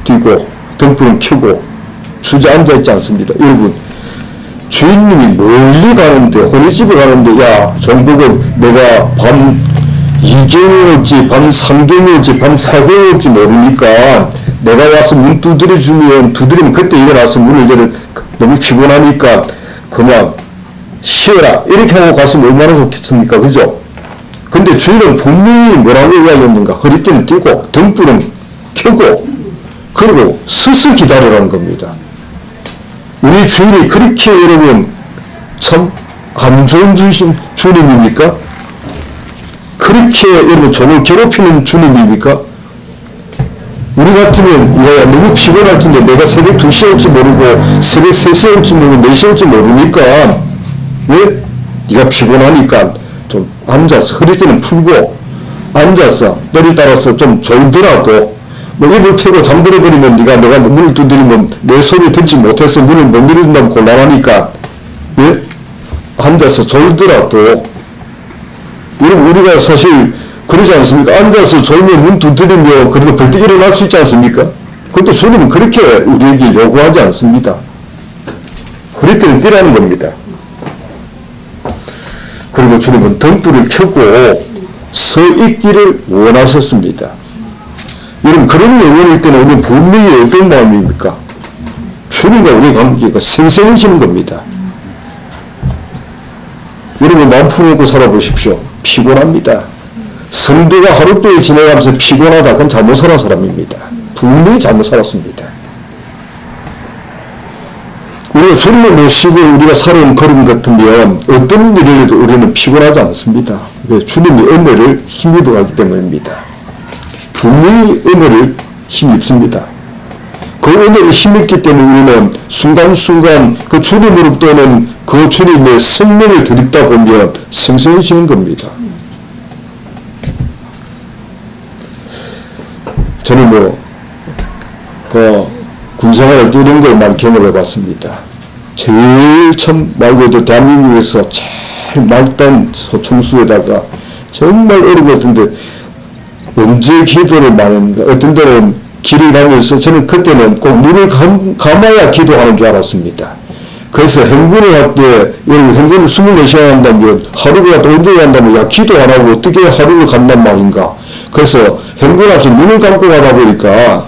Speaker 1: 띠고 등불은 켜고 주저앉아 있지 않습니다. 여러분, 주인님이 멀리 가는데, 혼인집에 가는데, 야, 종복은 내가 밤 2경에 올지, 밤 3경에 올지, 밤 4경에 올지 모르니까 내가 와서 문 두드리면 그때 일어나서 문을 열어 너무 피곤하니까 그냥 쉬어라. 이렇게 하고 갔으면 얼마나 좋겠습니까? 그죠? 근데 주인은 분명히 뭐라고 이야기했는가? 허리띠는 띄고, 등불은 켜고, 그리고 스스 기다리라는 겁니다. 우리 주인이 그렇게 여러분 참 안 좋은 주님입니까? 그렇게 여러분 종을 괴롭히는 주님입니까? 우리 같으면 야, 너무 피곤할 텐데 내가 새벽 2시에 올지 모르고 새벽 3시에 올지 모르고 4시에 올지 모르니까 왜? 네가 피곤하니까 좀 앉아서 허리띠는 풀고 앉아서 때를 따라서 좀 졸더라도 뭐 입을 펴고 잠들어 버리면 내가 문을 두드리면 내 소리 듣지 못해서 문을 못 열어준다면 곤란하니까 예? 앉아서 졸더라도 우리가 사실 그러지 않습니까? 앉아서 졸면 문 두드리면 그래도 벌떡 일어날 수 있지 않습니까? 그것도 주님은 그렇게 우리에게 요구하지 않습니다. 허리띠를 띠라는 겁니다. 그리고 주님은 등불을 켜고 서 있기를 원하셨습니다. 여러분 그런 영혼일 때는 우리는 분명히 어떤 마음입니까? 주님과 우리의 관계가 생생해지는 겁니다. 여러분 마음 풀어놓고 살아보십시오. 피곤합니다. 성도가 하루종일 지나가면서 피곤하다. 그건 잘못 살아온 사람입니다. 분명히 잘못 살았습니다. 우리가 주님을 모시고 우리가 살아온 걸음 같으면 어떤 일을 해도 우리는 피곤하지 않습니다. 왜? 주님이 은혜를 힘입어 가기 때문입니다. 분명히 은혜를 힘입습니다. 그 은혜를 힘입기 때문에 우리는 순간순간 그 주님으로부터 오는 그 주님의 성령을 드립다 보면 생생해지는 겁니다. 저는 군생활을 이런 걸 많이 경험해 봤습니다. 제일 처음 말고도 대한민국에서 제일 맑던 소총수에다가 정말 어려운 것 같은데 언제 기도를 많이 했는가. 어떤 때는 길을 가면서 저는 그때는 꼭 눈을 감아야 기도하는 줄 알았습니다. 그래서 행군을 할 때 여러분 행군을 24시간 한다면 하루가 또 온종일 한다면 야 기도 안 하고 어떻게 하루를 간단 말인가. 그래서 행군하면서 눈을 감고 가다 보니까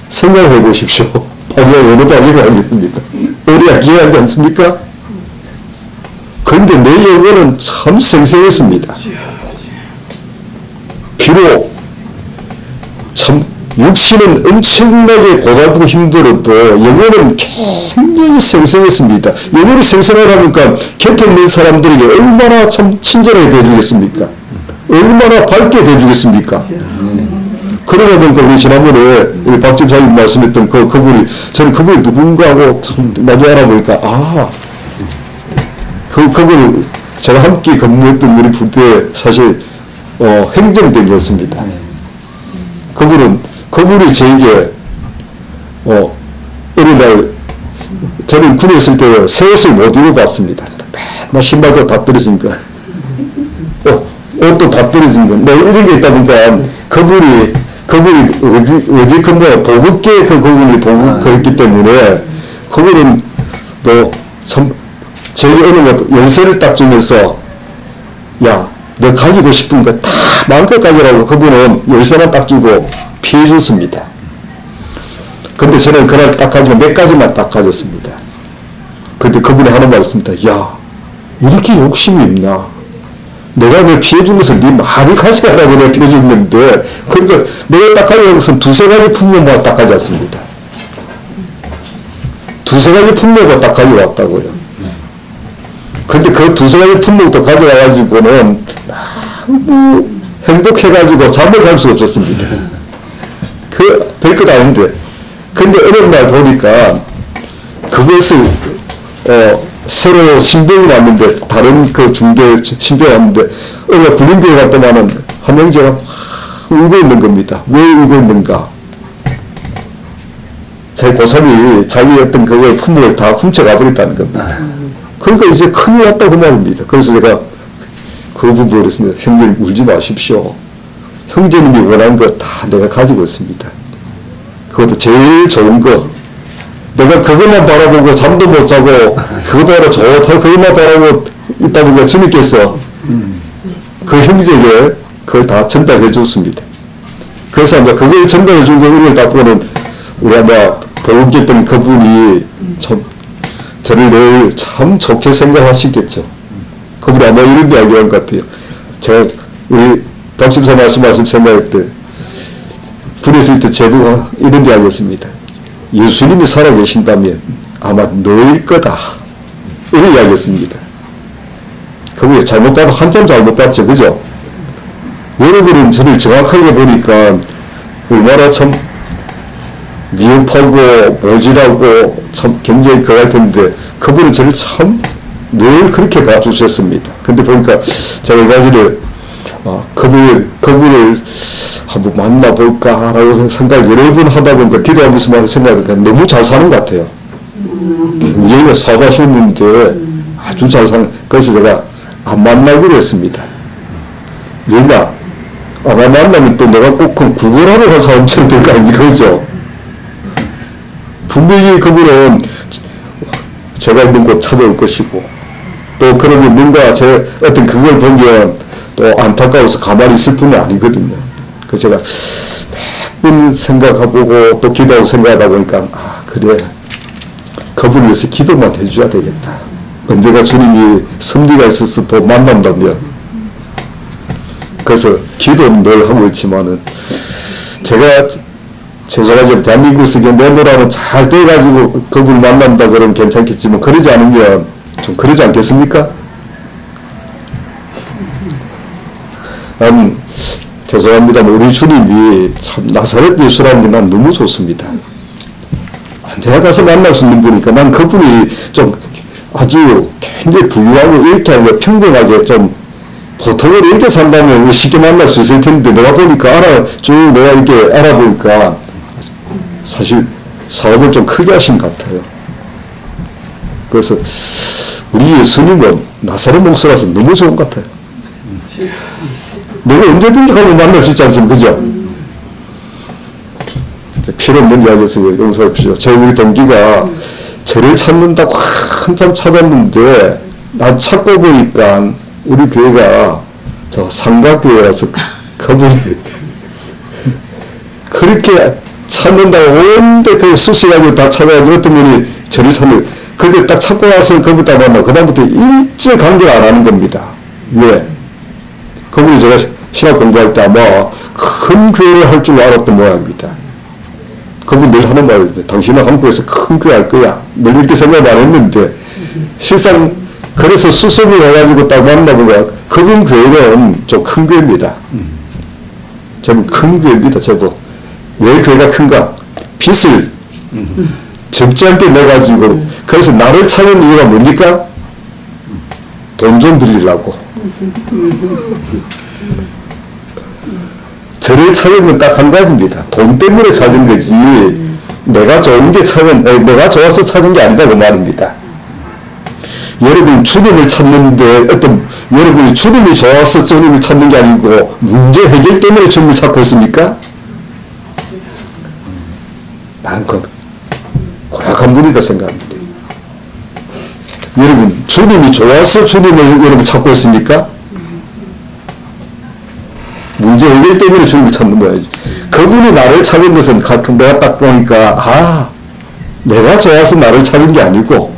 Speaker 1: 생각해 보십시오. 아니야 어느 바지가 아니겠습니까? 우리가 기회하지 않습니까? 그런데 내 영혼은 참 생생했습니다. 비록 참 육신은 엄청나게 고달프고 힘들어도 영혼은 굉장히 생생했습니다. 영혼이 생생하다 보니까 곁에 있는 사람들에게 얼마나 참 친절하게 대해주겠습니까? 얼마나 밝게 대해주겠습니까? 그러다 보니까 우리 지난번에 우리 박 집사님 말씀했던 그분이 저는 그분이 누군가 하고 참 나중에 알아보니까 그분이 제가 함께 근무했던 우리 부대에 사실 행정병이었습니다. 그분이 저에게 어느 날 저는 군에 있을 때 새 옷을 못 입어봤습니다. 맨날 신발도 다 떨어지니까 옷도 다 떨어진 거 뭐 이런 게 있다 보니까 그분이 어디 보급계 그분이 보급했기 때문에 그분은 참 저희 어느 날 열쇠를 딱 주면서 야 너 가지고 싶은 거 다 마음껏 가지라고 그분은 열쇠만 딱 주고 피해 줬습니다. 근데 저는 그날 딱 가지고 몇 가지만 딱 가졌습니다. 근데 그분이 하는 말이 있습니다. 야 이렇게 욕심이 있나? 내가 왜 피해 준 것을 네 많이 가져가라고 내가 피해 줬는데 그러니까 내가 딱 가져간 것은 두세 가지 품목만 딱 가져왔습니다. 두세 가지 품목을 딱 가져왔다고요. 근데 그 두세 가지 품목도 가져와가지고는 너무 행복해가지고 잠을 잘 수 없었습니다. 별것 아닌데. 근데 어느 날 보니까 그것을, 새로 신병이 왔는데, 다른 그 중대 신병이 왔는데, 어느 날 군인대에 갔더만은 한 형제가 울고 있는 겁니다. 왜 울고 있는가? 제 고3이 자기 어떤 그걸 품목을 다 훔쳐가 버렸다는 겁니다. 그러니까 이제 큰일 났다 그 말입니다. 그래서 제가 그 부분을 했습니다. 형님 울지 마십시오. 형제님이 원하는 거 다 내가 가지고 있습니다. 그것도 제일 좋은 거. 내가 그것만 바라보고 잠도 못 자고 그거 바로 좋다 그것만 바라보고 있다 보니까 주님께서 그 형제에게 그걸 다 전달해 줬습니다. 그래서 이제 그걸 전달해 준 거를 딱 보는 우리 아마 보겠던 그분이 참 저를 늘 참 좋게 생각하시겠죠. 그분이 아마 이런 이야기 한 것 같아요. 제가 우리 박심사 말씀하신 생각할 때 군에 있을 때 제가 이런 이야기 했습니다. 예수님이 살아계신다면 아마 너일 거다. 이런 이야기했습니다. 그분이 잘못 봐도 한참 잘못 봤죠. 그죠? 여러분은 저를 정확하게 보니까 얼마나 참 미흡하고 모질하고 참 굉장히 그럴 텐데 그분은 저를 참 늘 그렇게 봐주셨습니다. 근데 보니까 제가 얼마 전에 그분을 한번 만나볼까라고 생각을 여러 번 하다 보니까 기도하면서 생각하니까 너무 잘 사는 것 같아요. 굉장히 사과하시는 분인데 아주 잘 사는, 그래서 제가 안 만나기로 했습니다. 왜냐? 안 만나면 또 내가 꼭 구걸하러 간 사람처럼 될 거 아닙니까? 그죠? 분명히 그분은 제가 있는 곳 찾아올 것이고, 또 그러면 뭔가 제 어떤 그걸 보면 또 안타까워서 가만히 있을 뿐이 아니거든요. 그래서 제가 몇 번 생각해보고 또 기도하고 생각하다 보니까, 그래. 그분을 위해서 기도만 해줘야 되겠다. 언제가 주님이 섭리가 있어서 또 만난다면. 그래서 기도는 늘 하고 있지만은, 제가 죄송하지만 대한민국에서 내노라면 잘 돼가지고 그분을 만난다 그러면 괜찮겠지만, 그러지 않으면 좀 그러지 않겠습니까? 죄송합니다. 우리 주님이 참 나사렛 예수라는 게 난 너무 좋습니다. 언제나 가서 만날 수 있는 분이니까 난 그분이 좀 아주 굉장히 부유하고 이렇게 하고 평범하게 좀 보통으로 이렇게 산다면 쉽게 만날 수 있을 텐데, 내가 보니까 내가 이렇게 알아보니까 사실 사업을 좀 크게 하신 것 같아요. 그래서 우리 예수님은 나사렛 목사라서 너무 좋은 것 같아요. 내가 언제든지 가면 만날 수 있지 않습니까? 그죠? 필요 없는 이야기에서 용서해 주십시오. 우리 동기가 저를 찾는다고 한참 찾았는데, 나 찾고 보니까 우리 교회가 저 상가교회라서 그분이 그렇게 찾는다고 온데 그 수시가지고 다 찾아가지고 어떤 분이 저를 찾는, 근데 딱 찾고 나서 그분부터 만나고 그다음부터 일절 관계를 안 하는 겁니다. 왜? 그분이 제가 신학 공부할 때 아마 큰 교회를 할 줄 알았던 모양입니다. 그분 늘 하는 말인데, 당신은 한국에서 큰 교회 할 거야. 늘 이렇게 생각 안 했는데, 실상 그래서 수습을 해가지고 딱 만나보니까 그분 교회는 좀 큰 교회입니다. 제법 큰 교회입니다. 제법. 왜 교회가 큰가? 빚을 적지 않게 내가지고, 그래서 나를 찾는 이유가 뭡니까? 돈 좀 빌리려고. 저를 찾은 건 딱 한 가지입니다. 돈 때문에 찾은 거지, 내가 좋은 게 내가 좋아서 찾은 게 아니다, 그 말입니다. 여러분, 주님을 찾는데, 여러분이 주님이 좋아서 주님을 찾는 게 아니고, 문제 해결 때문에 주님을 찾고 있습니까? 나는 고약한 분이다 생각합니다. 여러분, 주님이 좋아서 주님을 여러분 찾고 있습니까? 문제 해결 때문에 주님을 찾는 거야지. 그분이 나를 찾은 것은 가끔 내가 딱 보니까, 내가 좋아서 나를 찾은 게 아니고,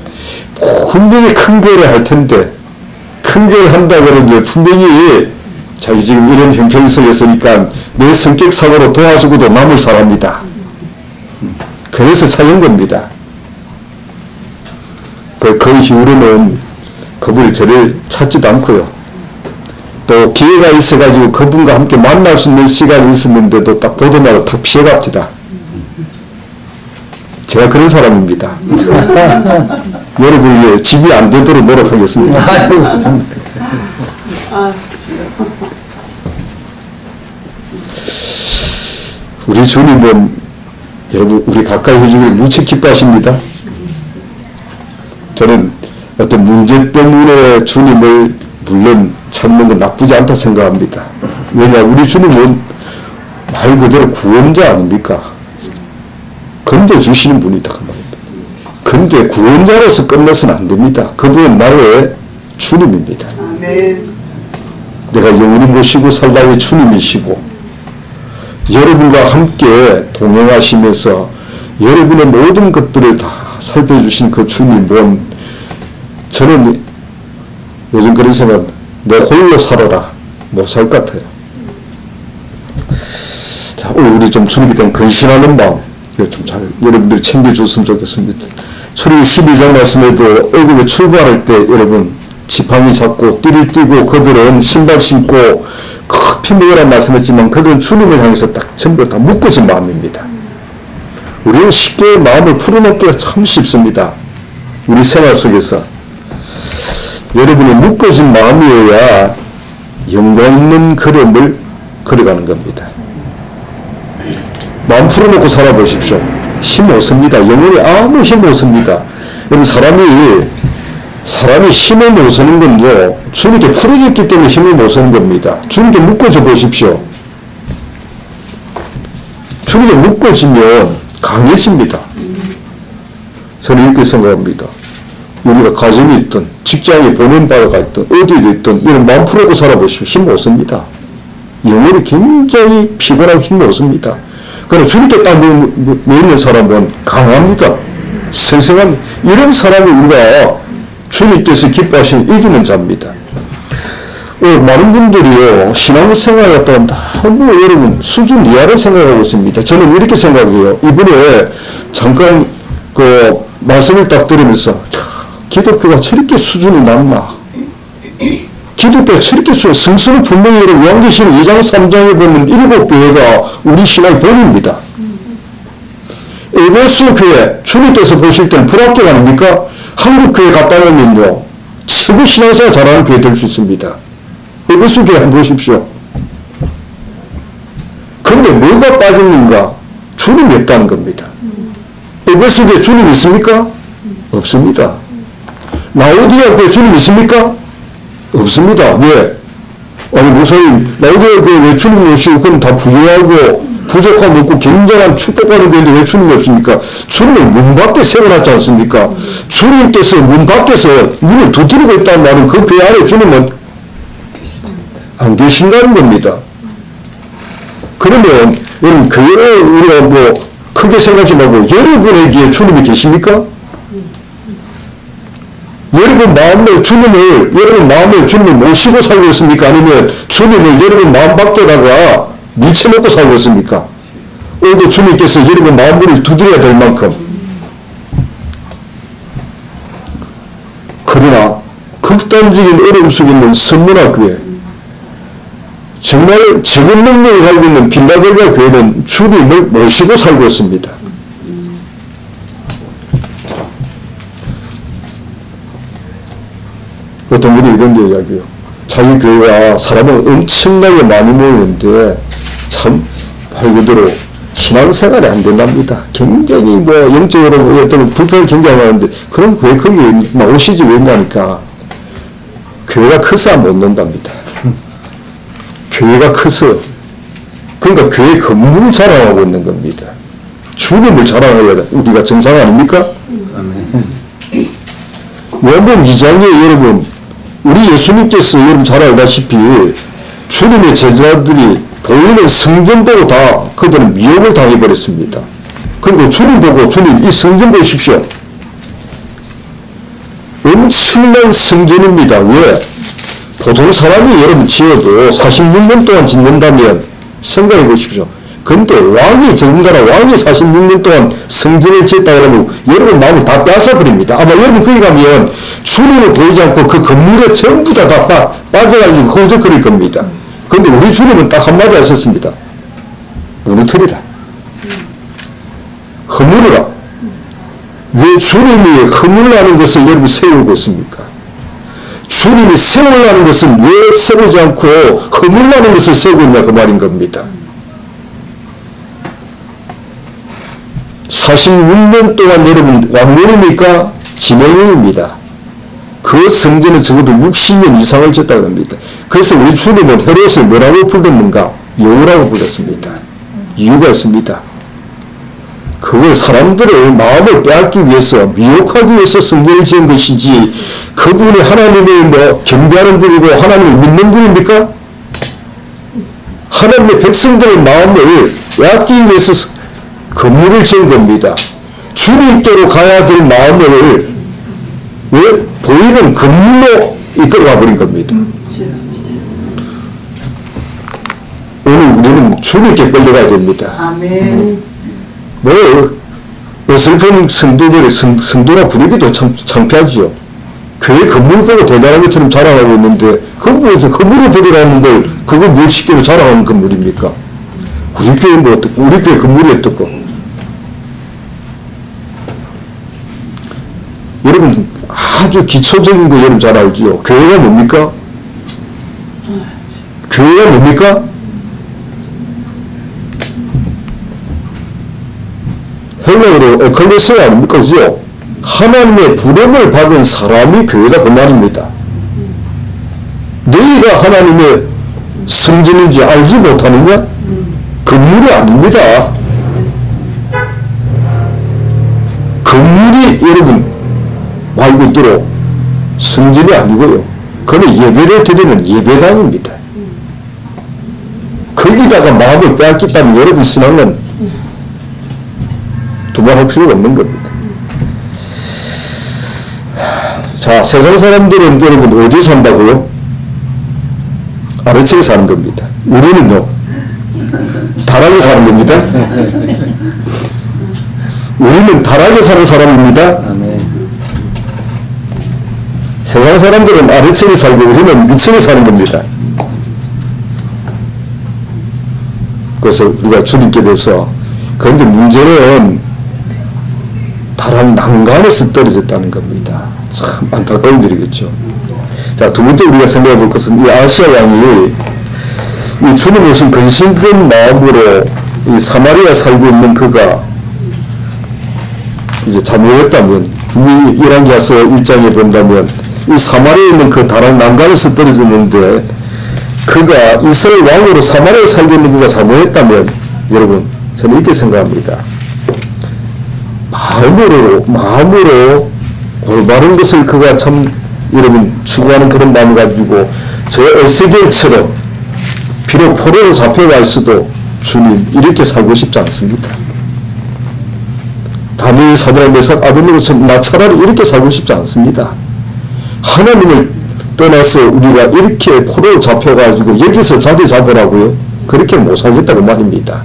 Speaker 1: 분명히 큰 교회를 할 텐데, 큰 교회를 한다 그러면 분명히 자기 지금 이런 형편이 속였으니까 내 성격상으로 도와주고도 남을 사람이다. 그래서 찾은 겁니다. 그 이후로는 그분이 저를 찾지도 않고요. 또 기회가 있어가지고 그분과 함께 만날 수 있는 시간이 있었는데도 딱 보더마다 탁 피해갑니다. 제가 그런 사람입니다. 여러분이 집이 안 되도록 노력하겠습니다. 우리 주님은 여러분 우리 가까이 해주길 무척 기뻐하십니다. 저는 어떤 문제 때문에 주님을 물론 찾는 건 나쁘지 않다 생각합니다. 왜냐, 우리 주님은 말 그대로 구원자 아닙니까? 건져주시는 분이다 그 말입니다. 근데 구원자로서 끝내서는 안 됩니다. 그분은 나의 주님입니다. 내가 영원히 모시고 살라의 주님이시고, 여러분과 함께 동행하시면서 여러분의 모든 것들을 다 살펴주신 그 주님은, 저는 요즘 그런 생각, 내 홀로 살아라 못 살 것 같아요. 자, 오늘 우리 좀 주님에 대한 근신하는 마음, 이거 좀 잘 여러분들이 챙겨줬으면 좋겠습니다. 출애굽기 12장 말씀에도 애굽에 출발할 때 여러분 지팡이 잡고 띠를 띠고 그들은 신발 신고 커피 먹으라는 말씀했지만 그들은 주님을 향해서 딱 전부 다 묶어진 마음입니다. 우리는 쉽게 마음을 풀어놓기가 참 쉽습니다. 우리 생활 속에서 여러분이 묶어진 마음이어야 영광 있는 걸음을 걸어가는 겁니다. 마음 풀어놓고 살아보십시오. 힘 없습니다. 영혼이 아무 힘 없습니다. 여러분 사람이 힘을 못 쓰는 건요, 주님께 풀어졌기 때문에 힘을 못 쓰는 겁니다. 주님께 묶어져 보십시오. 주님께 묶어지면 강해집니다. 저는 이렇게 생각합니다. 우리가 가정이 있든 직장에 보냄바가 있든 어디에 있든 이런 마음 풀어놓고 살아보십시오. 힘 못 씁니다. 영혼이 굉장히 피곤하고 힘 못 씁니다. 그러나 주님께 딱 놓는 사람은 강합니다. 생생한 이런 사람이 우리가 주님께서 기뻐하시는 이기는 자입니다. 많은 분들이요, 신앙생활 갖다가 너무 여러분 수준 이하를 생각하고 있습니다. 저는 이렇게 생각해요. 이번에 잠깐 말씀을 딱 들으면서 기독교가 저렇게 수준이 낮나? 기독교가 저렇게 성서는 분명히 요한계시록 2장 3장에 보면 7교회가 우리 신앙의 본입니다. 에베소 교회 주님께서 보실 때는 불합격 아닙니까? 한국 교회 갔다 오면요 최고 신앙생활 잘하는 교회 될 수 있습니다. 에베소 교회 한번 보십시오. 그런데 뭐가 빠졌는가? 주님이 없다는 겁니다. 에베소 교회 주님 있습니까? 없습니다. 라오디아 교회 주님 있습니까? 없습니다. 왜? 아니 목사님 라오디아 교회 왜 주님 오시고 그건 다 부유하고 부족함 없고 굉장한 축복받는 교회인데 왜 주님이 없습니까? 주님을 문 밖에 세워놨지 않습니까? 주님께서 문 밖에서 문을 두드리고 있다는 말은 그 교회 안에 주님은 안 계신다는 겁니다. 그러면 여러분 교회를 우리가 크게 생각하지 말고 여러분에게 주님이 계십니까? 여러분 마음에 주님을 모시고 살고 있습니까? 아니면 주님을 여러분 마음 밖에다가 밀쳐놓고 살고 있습니까? 오늘도 주님께서 여러분 마음문을 두드려야 될 만큼. 그러나 극단적인 어려움 속에 있는 선문학교회, 정말 적은 능력을 가지고 있는 빌라델비아 교회는 주님을 모시고 살고 있습니다. 어떤 분이 이런 이야기해요. 자기 교회가 사람을 엄청나게 많이 모이는데 참 말 그대로 신앙생활이 안 된답니다. 굉장히 영적으로 어떤 불편을 굉장히 많은데 그럼 왜 거기 오시지 왜 있냐니까 교회가 커서 못 논답니다. 교회가 커서 그러니까 교회 건물을 자랑하고 있는 겁니다. 주님을 자랑해야 우리가 정상 아닙니까? 요한복음 2장에 여러분 우리 예수님께서 여러분 잘 알다시피 주님의 제자들이 보이는 성전 보고 다 그들은 미혹을 당해버렸습니다. 그리고 주님 보고 주님 이 성전 보십시오. 엄청난 성전입니다. 왜? 보통 사람이 여러분 지어도 46년 동안 짓는다면 생각해 보십시오. 근데 왕이 전가라 왕이 46년 동안 성전을 짓다 그러면 여러분 마음을 다 뺏어버립니다. 아마 여러분 거기 가면 주님을 보이지 않고 그 건물에 전부 다 빠져가지고 허우적거릴 겁니다. 근데 우리 주님은 딱 한마디 하셨습니다. 무너뜨리라. 허물어라. 왜 주님이 허물라는 것을 여러분 세우고 있습니까? 주님이 세우려는 것을 왜 세우지 않고 허물라는 것을 세우고 있냐 그 말인 겁니다. 46년 동안 여러분 왕년입니까? 진행형입니다. 그 성전은 적어도 60년 이상을 졌다고 합니다. 그래서 우리 주님은 헤롯을 뭐라고 불렀는가? 여우라고 불렀습니다. 이유가 있습니다. 그걸 사람들의 마음을 빼앗기 위해서 미혹하기 위해서 성전을 지은 것이지 그분이 하나님을 경배하는 분이고 하나님을 믿는 분입니까? 하나님의 백성들의 마음을 빼앗기 위해서 건물을 지은 겁니다. 주님께로 가야 될 마음을 왜? 보이는 건물로 이끌어가 버린 겁니다. 오늘 우리는 주님께 끌려가야 됩니다.
Speaker 2: 아멘.
Speaker 1: 어설픈 성도들의 성도라 부르기도 참 창피하지요. 교회 건물 보고 대단한 것처럼 자랑하고 있는데 건물에서 건물을 보더라는 걸 그거 뭘 쉽게 자랑하는 건물입니까? 우리 교회 뭐 어떻고 우리 교회 건물이 어떻고. 여러분 아주 기초적인 거 여러분 잘 알지요. 교회가 뭡니까? 교회가 뭡니까? 헬라어로 에클레시아 아닙니까? 그죠? 하나님의 부름을 받은 사람이 교회다 그 말입니다. 너희가 하나님의 성전인지 알지 못하느냐? 건물이 아닙니다. 건물이 여러분 말 그대로 성전이 아니고요. 그는 예배를 드리는 예배당입니다. 거기다가 마음을 빼앗겼다면 여러분 신앙은 두말할 필요가 없는 겁니다. 자, 세상 사람들은 여러분 어디에 산다고요? 아래층에 사는 겁니다. 우리는요, 다락에 사는 겁니다. 우리는 다락에 사는 사람입니다. 아멘. 세상 사람들은 아래층에 살고 우리는 위층에 사는 겁니다. 그래서 우리가 주님께 대해서 그런데 문제는 다락 난간에서 떨어졌다는 겁니다. 참 안타까운 일이겠죠. 자, 두 번째 우리가 생각해 볼 것은 이 아시아 왕이 이 주님 오신 근심된 마음으로 이 사마리아 살고 있는 그가 이제 잘못했다면 이 열왕기하서 1장에 본다면 이 사마리아에 있는 그 다락 난간에서 떨어졌는데 그가 이스라엘 왕으로 사마리아에 살고 있는 그가 잘못했다면 여러분 저는 이렇게 생각합니다. 마음으로 올바른 것을 그가 참 여러분 추구하는 그런 마음을 가지고 저 에스겔처럼 비록 포로로 잡혀갈 수도 주님 이렇게 살고 싶지 않습니다. 다니엘, 사드락, 메삭, 아벳네고처럼 나 차라리 이렇게 살고 싶지 않습니다. 하나님을 떠나서 우리가 이렇게 포로로 잡혀가지고 여기서 자리 잡으라고요? 그렇게 못 살겠다고 말입니다.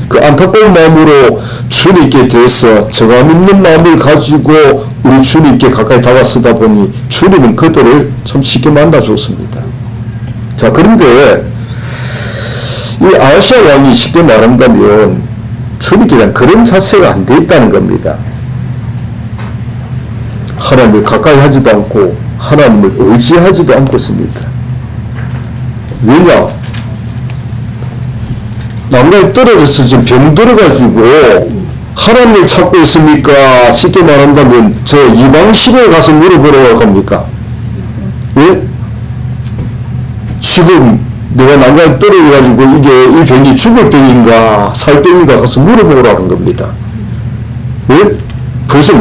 Speaker 1: 그 안타까운 마음으로 주님께 대해서 정감 있는 마음을 가지고 우리 주님께 가까이 다가서다 보니 주님은 그들을 참 쉽게 만나줬습니다. 자, 그런데 이 아시아 왕이 쉽게 말한다면 주님께 대한 그런 자세가 안 돼 있다는 겁니다. 하나님을 가까이 하지도 않고 하나님을 의지하지도 않고 있습니다. 왜냐? 난간에 떨어져서 지금 병들어가지고 하나님을 찾고 있습니까? 쉽게 말한다면 저 이방신에 가서 물어보러 갈 겁니까? 예? 지금 내가 난간에 떨어져가지고 이게 이 병이 죽을 병인가 살병인가 가서 물어보라는 겁니다. 예? 벌써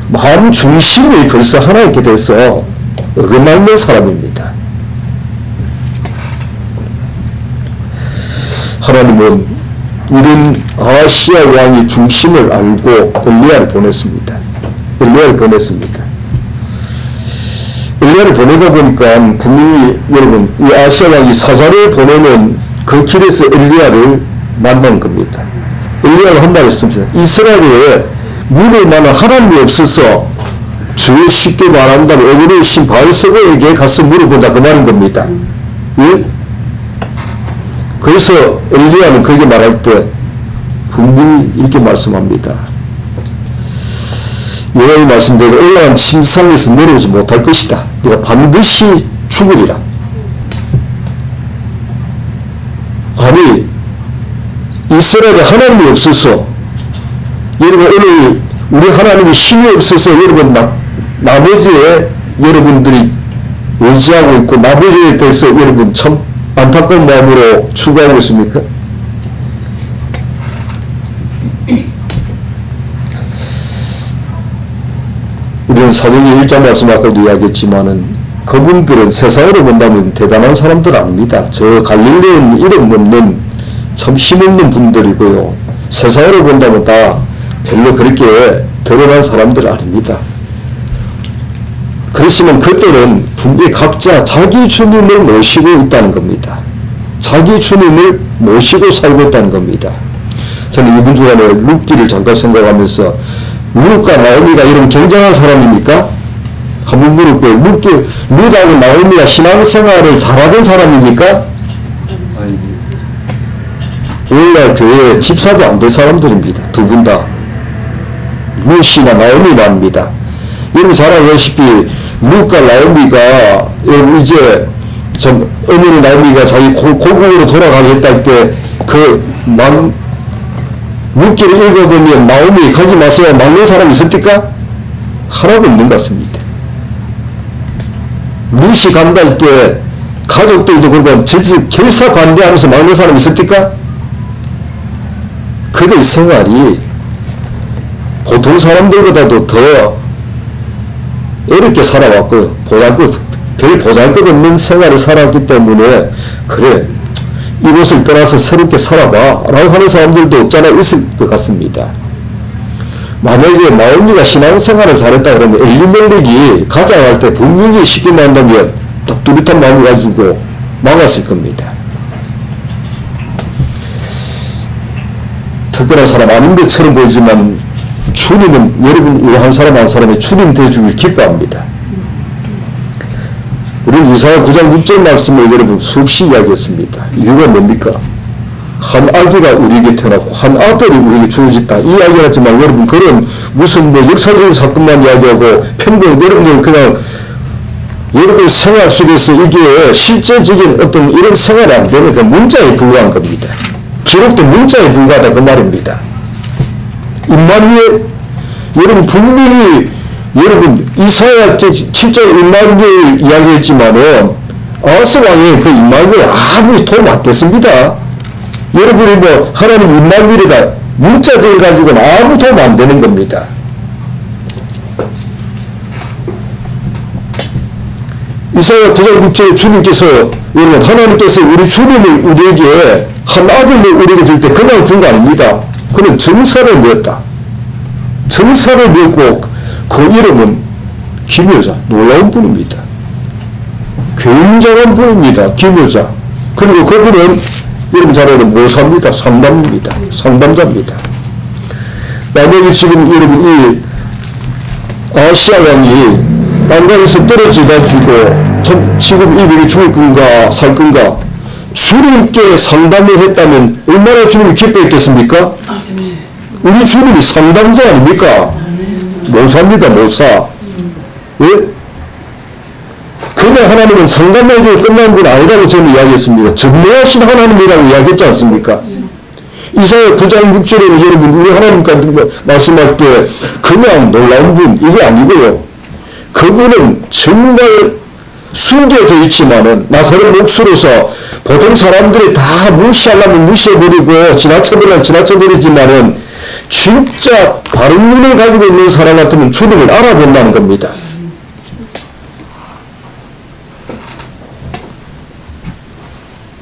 Speaker 1: 마음 중심이 벌써 하나님께 대해서 어긋나는 사람입니다. 하나님은 이런 아시아 왕의 중심을 알고 엘리야를 보냈습니다. 엘리야를 보내다 보니까 분명히 여러분 이 아시아 왕이 사자를 보내는 그 길에서 엘리야를 만난 겁니다. 엘리야가 한 말이 있습니다. 이스라엘에 믿을 만한 하나님이 없어서 주 쉽게 말한다면 어린이 신 바알세바에게 가서 물어본다 그 말인 겁니다. 예? 그래서 엘리야는 그렇게 말할 때 분명히 이렇게 말씀합니다. 여호와의 말씀대로 올라간 침상에서 내려오지 못할 것이다. 네가 반드시 죽으리라. 아니 이스라엘에 하나님이 없어서 여러분 오늘 우리 하나님이 힘이 없어서 여러분 나머지에 여러분들이 의지하고 있고 나머지에 대해서 여러분 참 안타까운 마음으로 추구하고 있습니까? 우리는 사도행 1장 말씀 아까도 이야기했지만은 그분들은 세상으로 본다면 대단한 사람들 아닙니다. 저 갈릴레는 이름 없는 참 힘없는 분들이고요. 세상으로 본다면 다 별로 그렇게 드러난 사람들 아닙니다. 그렇지만 그들은 분명히 각자 자기 주님을 모시고 있다는 겁니다. 자기 주님을 모시고 살고 있다는 겁니다. 저는 이번 주간에 룻기를 잠깐 생각하면서 룻과 나오미가 이런 굉장한 사람입니까? 한번 물었고요. 룻하고 나오미가 신앙생활을 잘하던 사람입니까? 오늘날 교회에 집사도 안 될 사람들입니다. 두 분 다. 룻이나 나오미랍니다. 여러분 잘 알다시피 룻과 나오미가 이제 어머니 나오미가 자기 고국으로 돌아가겠다 할 때 룻기를 읽어보면 나오미 가지 마세요 막는 사람이 있습니까? 하나도 없는 것 같습니다. 룻이 간다 할 때 가족들도 그러고 결사 반대하면서 막는 사람이 있습니까? 그들 생활이 보통 사람들보다도 더 어렵게 살아왔고 별 보잘것 없는 생활을 살았기 때문에 그래 이곳을 떠나서 새롭게 살아봐 라고 하는 사람들도 없잖아 있을 것 같습니다. 만약에 나오미가 신앙생활을 잘했다 그러면 엘리멜렉이 가장할 때 분명히 쉽게 만나면 딱 뚜렷한 마음을 가지고 막았을 겁니다. 특별한 사람 아닌 것처럼 보이지만 주님은 여러분 한 사람 한 사람의 주님 되어주길 기뻐합니다. 우리는 이사야 9장 6절 말씀을 여러분 수없이 이야기했습니다. 이유가 뭡니까? 한 아기가 우리에게 태어났고 한 아들이 우리에게 주어졌다. 이 이야기를 하지만 여러분 그런 무슨 역사적인 사건만 이야기하고 평균 여러분들 그냥 여러분 생활 속에서 이게 실제적인 어떤 이런 생활이 안 되는 그 문자에 불과한 겁니다. 기록된 문자에 불과하다 그 말입니다. 임마누엘 여러분 분명히 여러분 이사야 7절 임마누엘 이야기했지만은 아하스 왕의 그 임마누엘 아무리 도움 안 됐습니다. 여러분이 뭐 하나님 임마누엘이다 문자들 가지고는 아무 도움 안 되는 겁니다. 이사야 9장 6절에 주님께서 여러분 하나님께서 우리 주님을 우리에게 한 아들을 우리에게 줄 때 그냥 준 거 아닙니다. 그는 정사를 내었다. 정사를 내었고 그 이름은 기묘자 놀라운 분입니다. 굉장한 분입니다. 기묘자. 그리고 그분은 여러분 잘 알아요. 모사입니다. 상담입니다. 상담자입니다. 만약에 지금 여러분 이 아시아 왕이 땅강에서 떨어져가지고 지금 이들이 죽을 건가 살 건가 주님께 상담을 했다면 얼마나 주님이 기뻐했겠습니까? 우리 주님이 상담자 아닙니까? 모사입니다. 모사. 예? 그냥 하나님은 상담해주고 끝난 건 아니라고 저는 이야기했습니다. 전능하신 하나님이라고 이야기했지 않습니까? 이사야 9장 6절에는 여러분 우리 하나님과 말씀할 때 그냥 놀라운 분 이게 아니고요. 그분은 정말 숨겨져 있지만은 나사렛 목수로서 보통 사람들이 다 무시하려면 무시해버리고 지나쳐버리면 지나쳐버리지만은 진짜 바른 눈을 가지고 있는 사람 같으면 주님을 알아본다는 겁니다.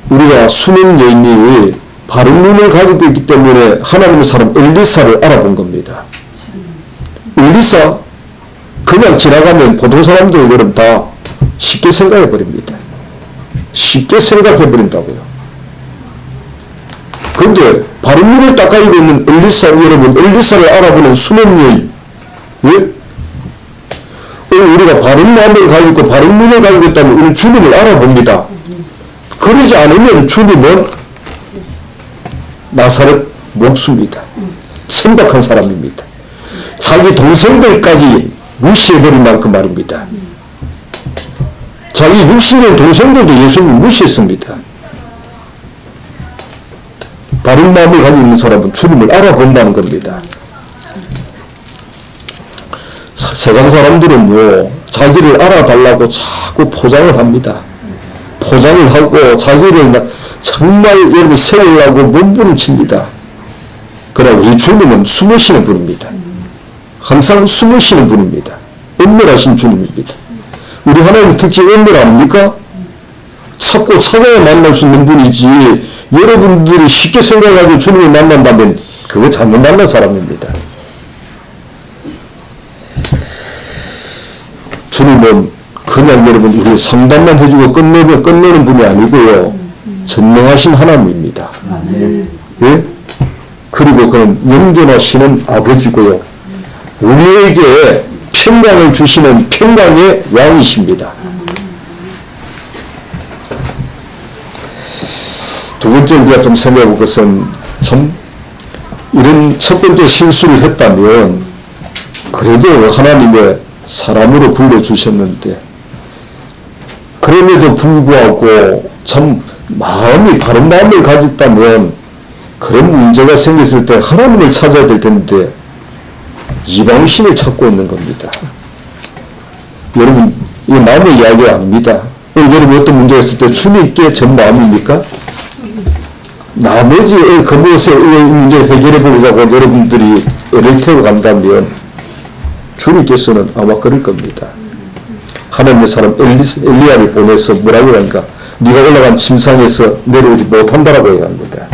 Speaker 1: 우리가 수명 여인이 바른 눈을 가지고 있기 때문에 하나님의 사람 엘리사를 알아본 겁니다. 엘리사 그냥 지나가면 보통 사람들 여러분 다 쉽게 생각해 버립니다. 쉽게 생각해 버린다고요. 그런데 바른 눈을 딱 가지고 있는 엘리사 여러분 엘리사를 알아보는 수명 여인 왜? 우리가 바른 마음을 가지고 있고 바른 눈을 가지고 있다면 우리는 주님을 알아봅니다. 그러지 않으면 주님은 나사렛 목수입니다. 천박한 사람입니다. 자기 동생들까지 무시해버린 만큼 말입니다. 자기 60년 동생들도 예수님을 무시했습니다. 바른 마음을 가지고 있는 사람은 주님을 알아본다는 겁니다. 세상 사람들은요 자기를 알아달라고 자꾸 포장을 합니다. 포장을 하고 자기를 정말 여러분 세우려고 몸부림칩니다. 그러나 우리 주님은 숨으시는 분입니다. 항상 숨으시는 분입니다. 은밀하신 주님입니다. 우리 하나님의 특징이 은밀 아닙니까? 찾고 찾아야 만날 수 있는 분이지 여러분들이 쉽게 생각하고 주님을 만난다면 그거 잘못 만난 사람입니다. 주님은 그냥 여러분 우리 상담만 해주고 끝내는 분이 아니고요. 전능하신 하나님입니다. 예? 그 그리고 그는 영존하시는 아버지고요. 우리에게 평강을 주시는 평강의 왕이십니다. 두 번째 우리가 좀 생각해 볼 것은 참 이런 첫 번째 실수를 했다면 그래도 하나님의 사람으로 불러주셨는데 그럼에도 불구하고 참 마음이 바른 마음을 가졌다면 그런 문제가 생겼을 때 하나님을 찾아야 될 텐데 이방신을 찾고 있는 겁니다. 여러분 이 마음의 이야기 아닙니다. 여러분 어떤 문제가 있을 때 주님께 전 마음입니까? 나머지 그 무엇의 문제 해결해 보려고 여러분들이 애를 태워간다면 주님께서는 아마 그럴 겁니다. 하나님의 사람 엘리야를 보내서 뭐라고 하는가? 네가 올라간 침상에서 내려오지 못한다라고 얘기합니다.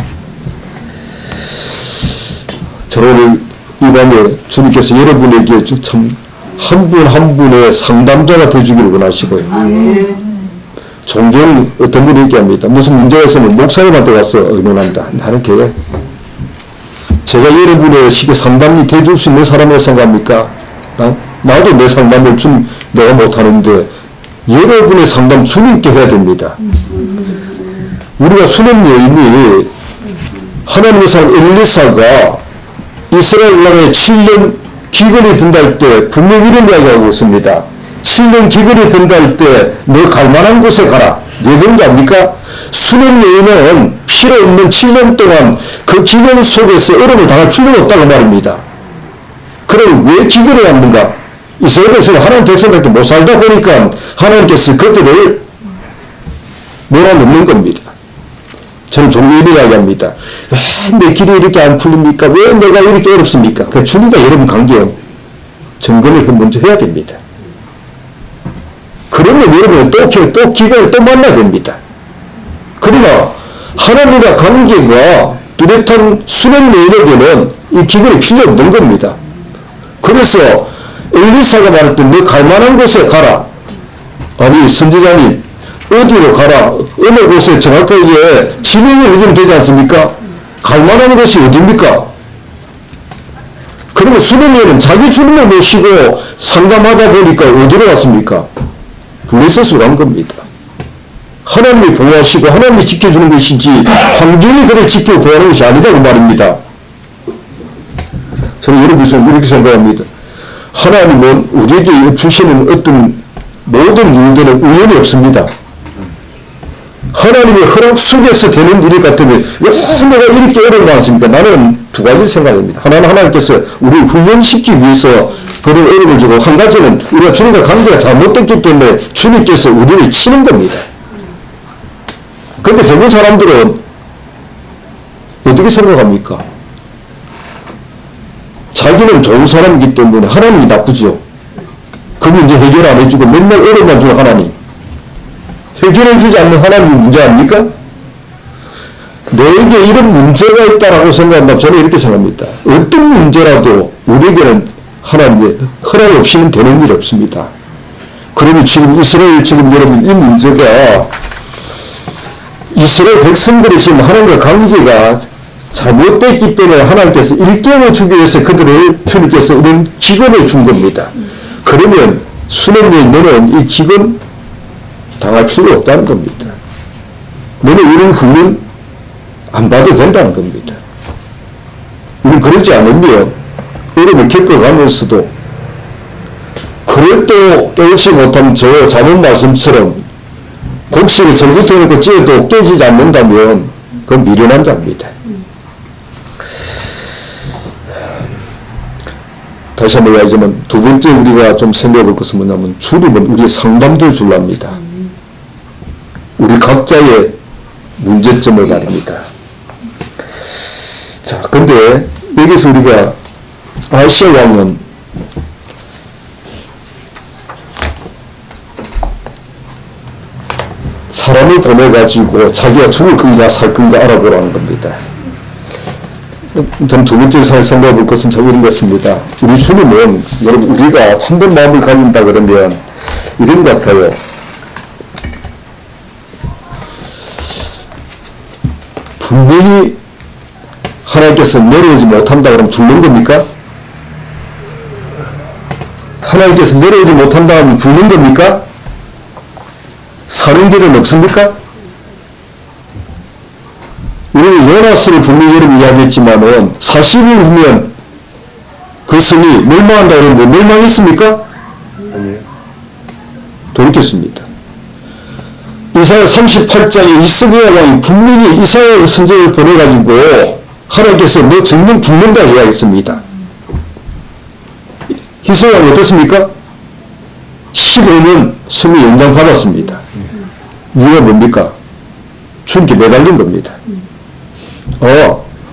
Speaker 1: 저를 이 밤에 주님께서 여러분에게 참 한 분 한 분의 상담자가 되어주기를 원하시고요. 종종 어떤 분이 얘기합니다. 무슨 문제가 있으면 목사님한테 가서 의논한다. 나는 걔 제가 여러분의 시계 상담이 돼줄 수 있는 사람이라고 생각합니까? 나도 내 상담을 내가 못하는데 여러분의 상담 주님께 해야 됩니다. 우리가 수냄 여인이 하나님의 사람 엘리사가 이스라엘 나라에 7년 기근이 든다 할 때 분명히 이런 이야기하고 있습니다. 7년 기근이 든다 할 때 너 갈만한 곳에 가라. 왜 그런지 압니까? 수냄 여인은 필요 없는 7년 동안 그 기근 속에서 얼음을 당할 필요가 없다고 말입니다. 그럼 왜 기근을 왔는가? 이스라엘에서 하나님 백성들한테 못 살다 보니까 하나님께서 그들을 몰아넣는 겁니다. 저는 종종 이렇게 이야기합니다. 왜 내 길이 이렇게 안 풀립니까? 왜 내가 이렇게 어렵습니까? 그 주님과 여러분 관계요. 점검을 먼저 해야 됩니다. 그러면 여러분은 또 기간을 또 만나야 됩니다. 그러나 하나님과 관계가 뚜렷한 수냄 여인에게는 이 기간이 필요 없는 겁니다. 그래서 엘리사가 말했던 너 갈만한 곳에 가라. 아니 선지자님 어디로 가라. 어느 곳에 정확하게 지명이 요즘 되지 않습니까? 갈만한 곳이 어디입니까? 그리고 수냄 여인은 자기 주님을 모시고 상담하다 보니까 어디로 갔습니까? 블레셋으로 간 겁니다. 하나님이 보호하시고 하나님이 지켜주는 것이지 환경이 그를 지켜 보호하는 것이 아니다고 말입니다. 저는 이렇게 생각합니다. 하나님은 우리에게 주시는 어떤 모든 일들은 우연이 없습니다. 하나님의 허락 속에서 되는 일 같으면 왜 내가 이렇게 어려운 거 않습니까? 나는 두 가지 생각합니다. 하나는 하나님께서 우리를 훈련시키기 위해서 그런 어려움을 주고 한 가지는 우리가 주님과 관계가 잘못됐기 때문에 주님께서 우리를 치는 겁니다. 그런데 대부분 사람들은 어떻게 생각합니까? 자기는 좋은 사람이기 때문에 하나님이 나쁘죠. 그 문제 해결 안 해주고 맨날 어려움만 주는 하나님. 해결해주지 않는 하나님이 문제 아닙니까? 너에게 이런 문제가 있다라고 생각한다면 저는 이렇게 생각합니다. 어떤 문제라도 우리에게는 하나님의 허락 없이는 되는 일 없습니다. 그러면 지금 이스라엘 여러분 이 문제가 이스라엘 백성들이 지금 하나님과 관계가 잘못됐기 때문에 하나님께서 일깨워 주기 위해서 그들을 주님께서 이런 기근을 준 겁니다. 그러면 수냄 너는 이 기근 당할 필요 없다는 겁니다. 너는 이런 훈련 안 봐도 된다는 겁니다. 우리는 그러지 않으면 어려움을 겪어가면서도 그래도 깨우치 못하면 저 잘못 말씀처럼 곡식을 절부터 놓고 찌어도 깨지지 않는다면 그건 미련한 자입니다. 다시 한번 이야기하자면 두 번째 우리가 좀 생각해 볼 것은 뭐냐면 주님은 우리의 상담될 줄 압니다. 우리 각자의 문제점을 말입니다. 자, 근데 여기서 우리가 아시아 왕은 사람을 보내가지고 자기가 죽을 건가 살 건가 알아보라는 겁니다. 전 두 번째 생각해 볼 것은 참 이런 것입니다. 우리 주님은 여러분 우리가 참된 마음을 가진다 그러면 이런 것 같아요. 분명히 하나님께서 내려오지 못한다 그러면 죽는 겁니까? 하나님께서 내려오지 못한다 하면 죽는 겁니까? 사는 길은 없습니까? 우리 요나스를 분명히 여러분 이야기했지만은 40일 후면 그 성이 멸망한다 그랬는데 멸망했습니까? 아니에요. 돌이켰습니다. 이사야 38장에 히스기야 왕이 분명히 이사야 선지자를 보내가지고 하나님께서 너 정령 죽는다 이야기했습니다. 히스기야 왕이 어떻습니까? 15년 성이 연장받았습니다. 이유가 뭡니까? 주님께 매달린 겁니다.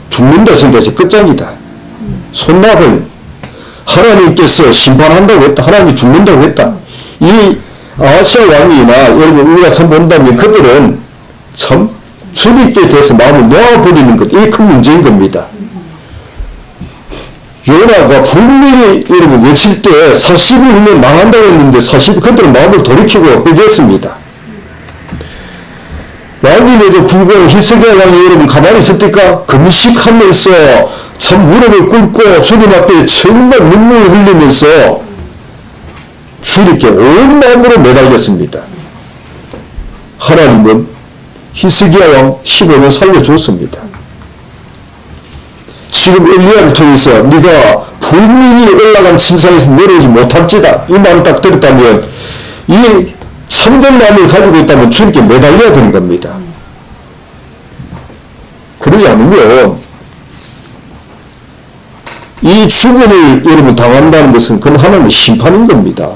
Speaker 1: 죽는다 생각해서 끝장이다. 손납을 하나님께서 심판한다고 했다. 하나님이 죽는다고 했다. 이 아하스야 왕이나 여러분 우리가 참 본다면 그들은 참 주님께 대해서 마음을 놓아버리는 것, 이게 큰 문제인 겁니다. 요나가 분명히 여러분 외칠 때 40일 후면 망한다고 했는데 그들은 마음을 돌이키고 회개했습니다. 왕임에도 불구하고 히스기야 왕이 여러분 가만히 있었을까? 금식하면서 참 무릎을 꿇고 주님 앞에 정말 눈물을 흘리면서 주님께 온 마음으로 매달렸습니다. 하나님은 히스기야 왕 15년 살려줬습니다. 지금 엘리야를 통해서 네가 분명히 올라간 침상에서 내려오지 못할지다 이 말을 딱 들었다면 이 참된 마음을 가지고 있다면 주님께 매달려야 되는 겁니다. 그러지 않으면 이 죽음을 여러분 당한다는 것은 그건 하나님의 심판인 겁니다.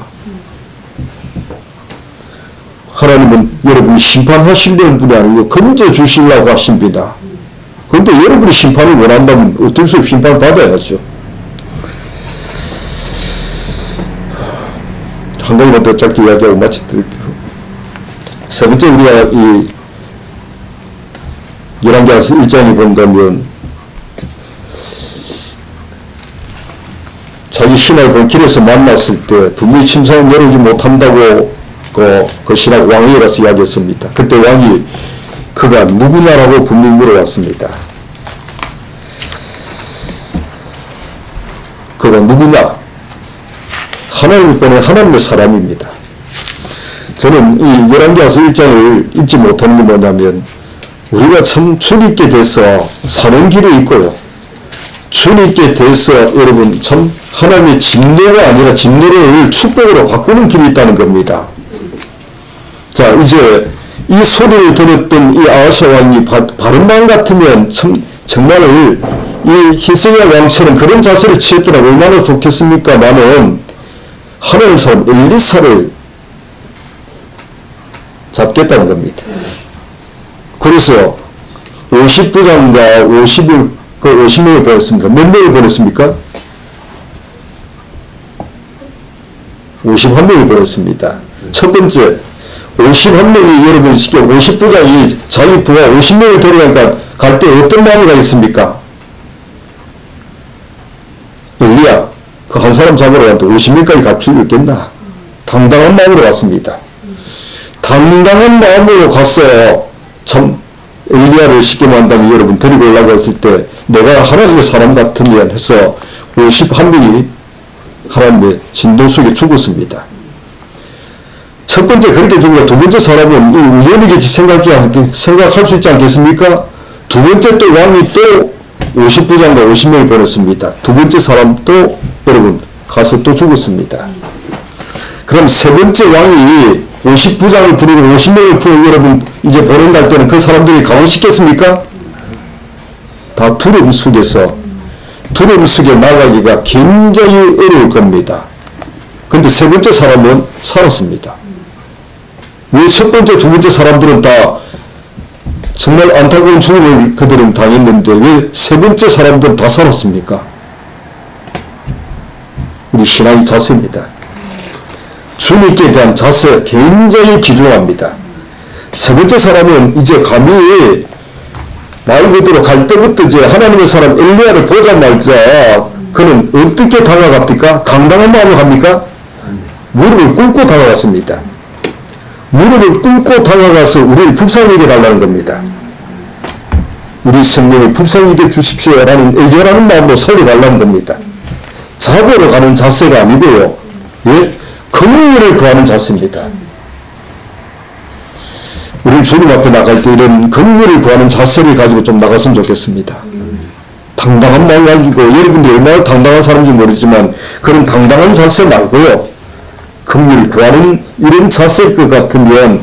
Speaker 1: 하나님은 여러분이 심판하시려는 분이 아니고 건져주시려고 하십니다. 그런데 여러분이 심판을 원한다면 어쩔 수 없이 심판을 받아야죠. 한 가지만 더 짧게 이야기하고 마쳐드릴게요. 세 번째 우리가 이 열왕기하서 1장에 본다면 자기 신하를 본 길에서 만났을 때 분명히 침상을 내려오지 못한다고 그 신하가 왕에게 가서 이야기했습니다. 그때 왕이 그가 누구냐라고 분명히 물어봤습니다. 그가 누구냐? 하나님을 보낸 하나님의 사람입니다. 저는 이 열왕기하서 1장을 읽지 못하는 게 뭐냐면 우리가 참 주님께 대해서 사는 길이 있고요. 주님께 대해서 여러분 참 하나님의 진노가 아니라 진노를 축복으로 바꾸는 길이 있다는 겁니다. 자, 이제 이 소리를 들었던 이 아하스야 왕이 바른 마음 같으면 정말 이 히스기야 왕처럼 그런 자세를 취했더라면 얼마나 좋겠습니까? 나는 하나님 사람 엘리사를 잡겠다는 겁니다. 그래서 50부장과 50명을 보냈습니다. 몇 명을 보냈습니까? 51명을 보냈습니다. 첫 번째 51명이 여러분 쉽게 50부장이 자기 부하 50명을 데려가니까 갈 때 어떤 마음을 가졌습니까? 엘리야 그 한 사람 잡으러 갔는데 50명까지 갈 수 있겠나? 당당한 마음으로 갔습니다. 당당한 마음으로 갔어요. 참 엘리야를 쉽게 말한다면 여러분 데리고 올라갔을 때 내가 하나님의 사람 같으면 해서 51명이 하나님의 진도 속에 죽었습니다. 첫 번째 그렇게 죽고 두 번째 사람은 이 우연이겠지 생각할 수 있지 않겠습니까? 두 번째 또 왕이 또 50부장과 50명을 보냈습니다. 두 번째 사람 또 여러분 가서 또 죽었습니다. 그럼 세 번째 왕이 50부장을 부르고 50명을 부르고 여러분 이제 보낸다 할 때는 그 사람들이 가만있겠습니까? 다 두려움 속에 나가기가 굉장히 어려울 겁니다. 근데 세 번째 사람은 살았습니다. 왜 첫 번째, 두 번째 사람들은 다 정말 안타까운 죽음을 그들은 당했는데 왜 세 번째 사람들은 다 살았습니까? 우리 신앙의 자세입니다. 주님께 대한 자세 굉장히 귀중합니다. 세 번째 사람은 이제 감히 말 그대로 갈 때부터 이제 하나님의 사람 엘리야를 보자마자 그는 어떻게 다가갑니까? 당당한 마음으로 갑니까? 무릎을 꿇고 다가갔습니다. 무릎을 꿇고 다가가서 우리를 불쌍하게 해달라는 겁니다. 우리 생명을 불쌍히 주십시오라는 애절하는 마음으로 살려달라는 겁니다. 잡으러 가는 자세가 아니고요. 예? 긍휼을 구하는 자세입니다. 우리 주님 앞에 나갈 때 이런 긍휼을 구하는 자세를 가지고 좀 나갔으면 좋겠습니다. 당당한 마음 가지고, 여러분들이 얼마나 당당한 사람인지 모르지만 그런 당당한 자세 말고요, 긍휼을 구하는 이런 자세일 것 같으면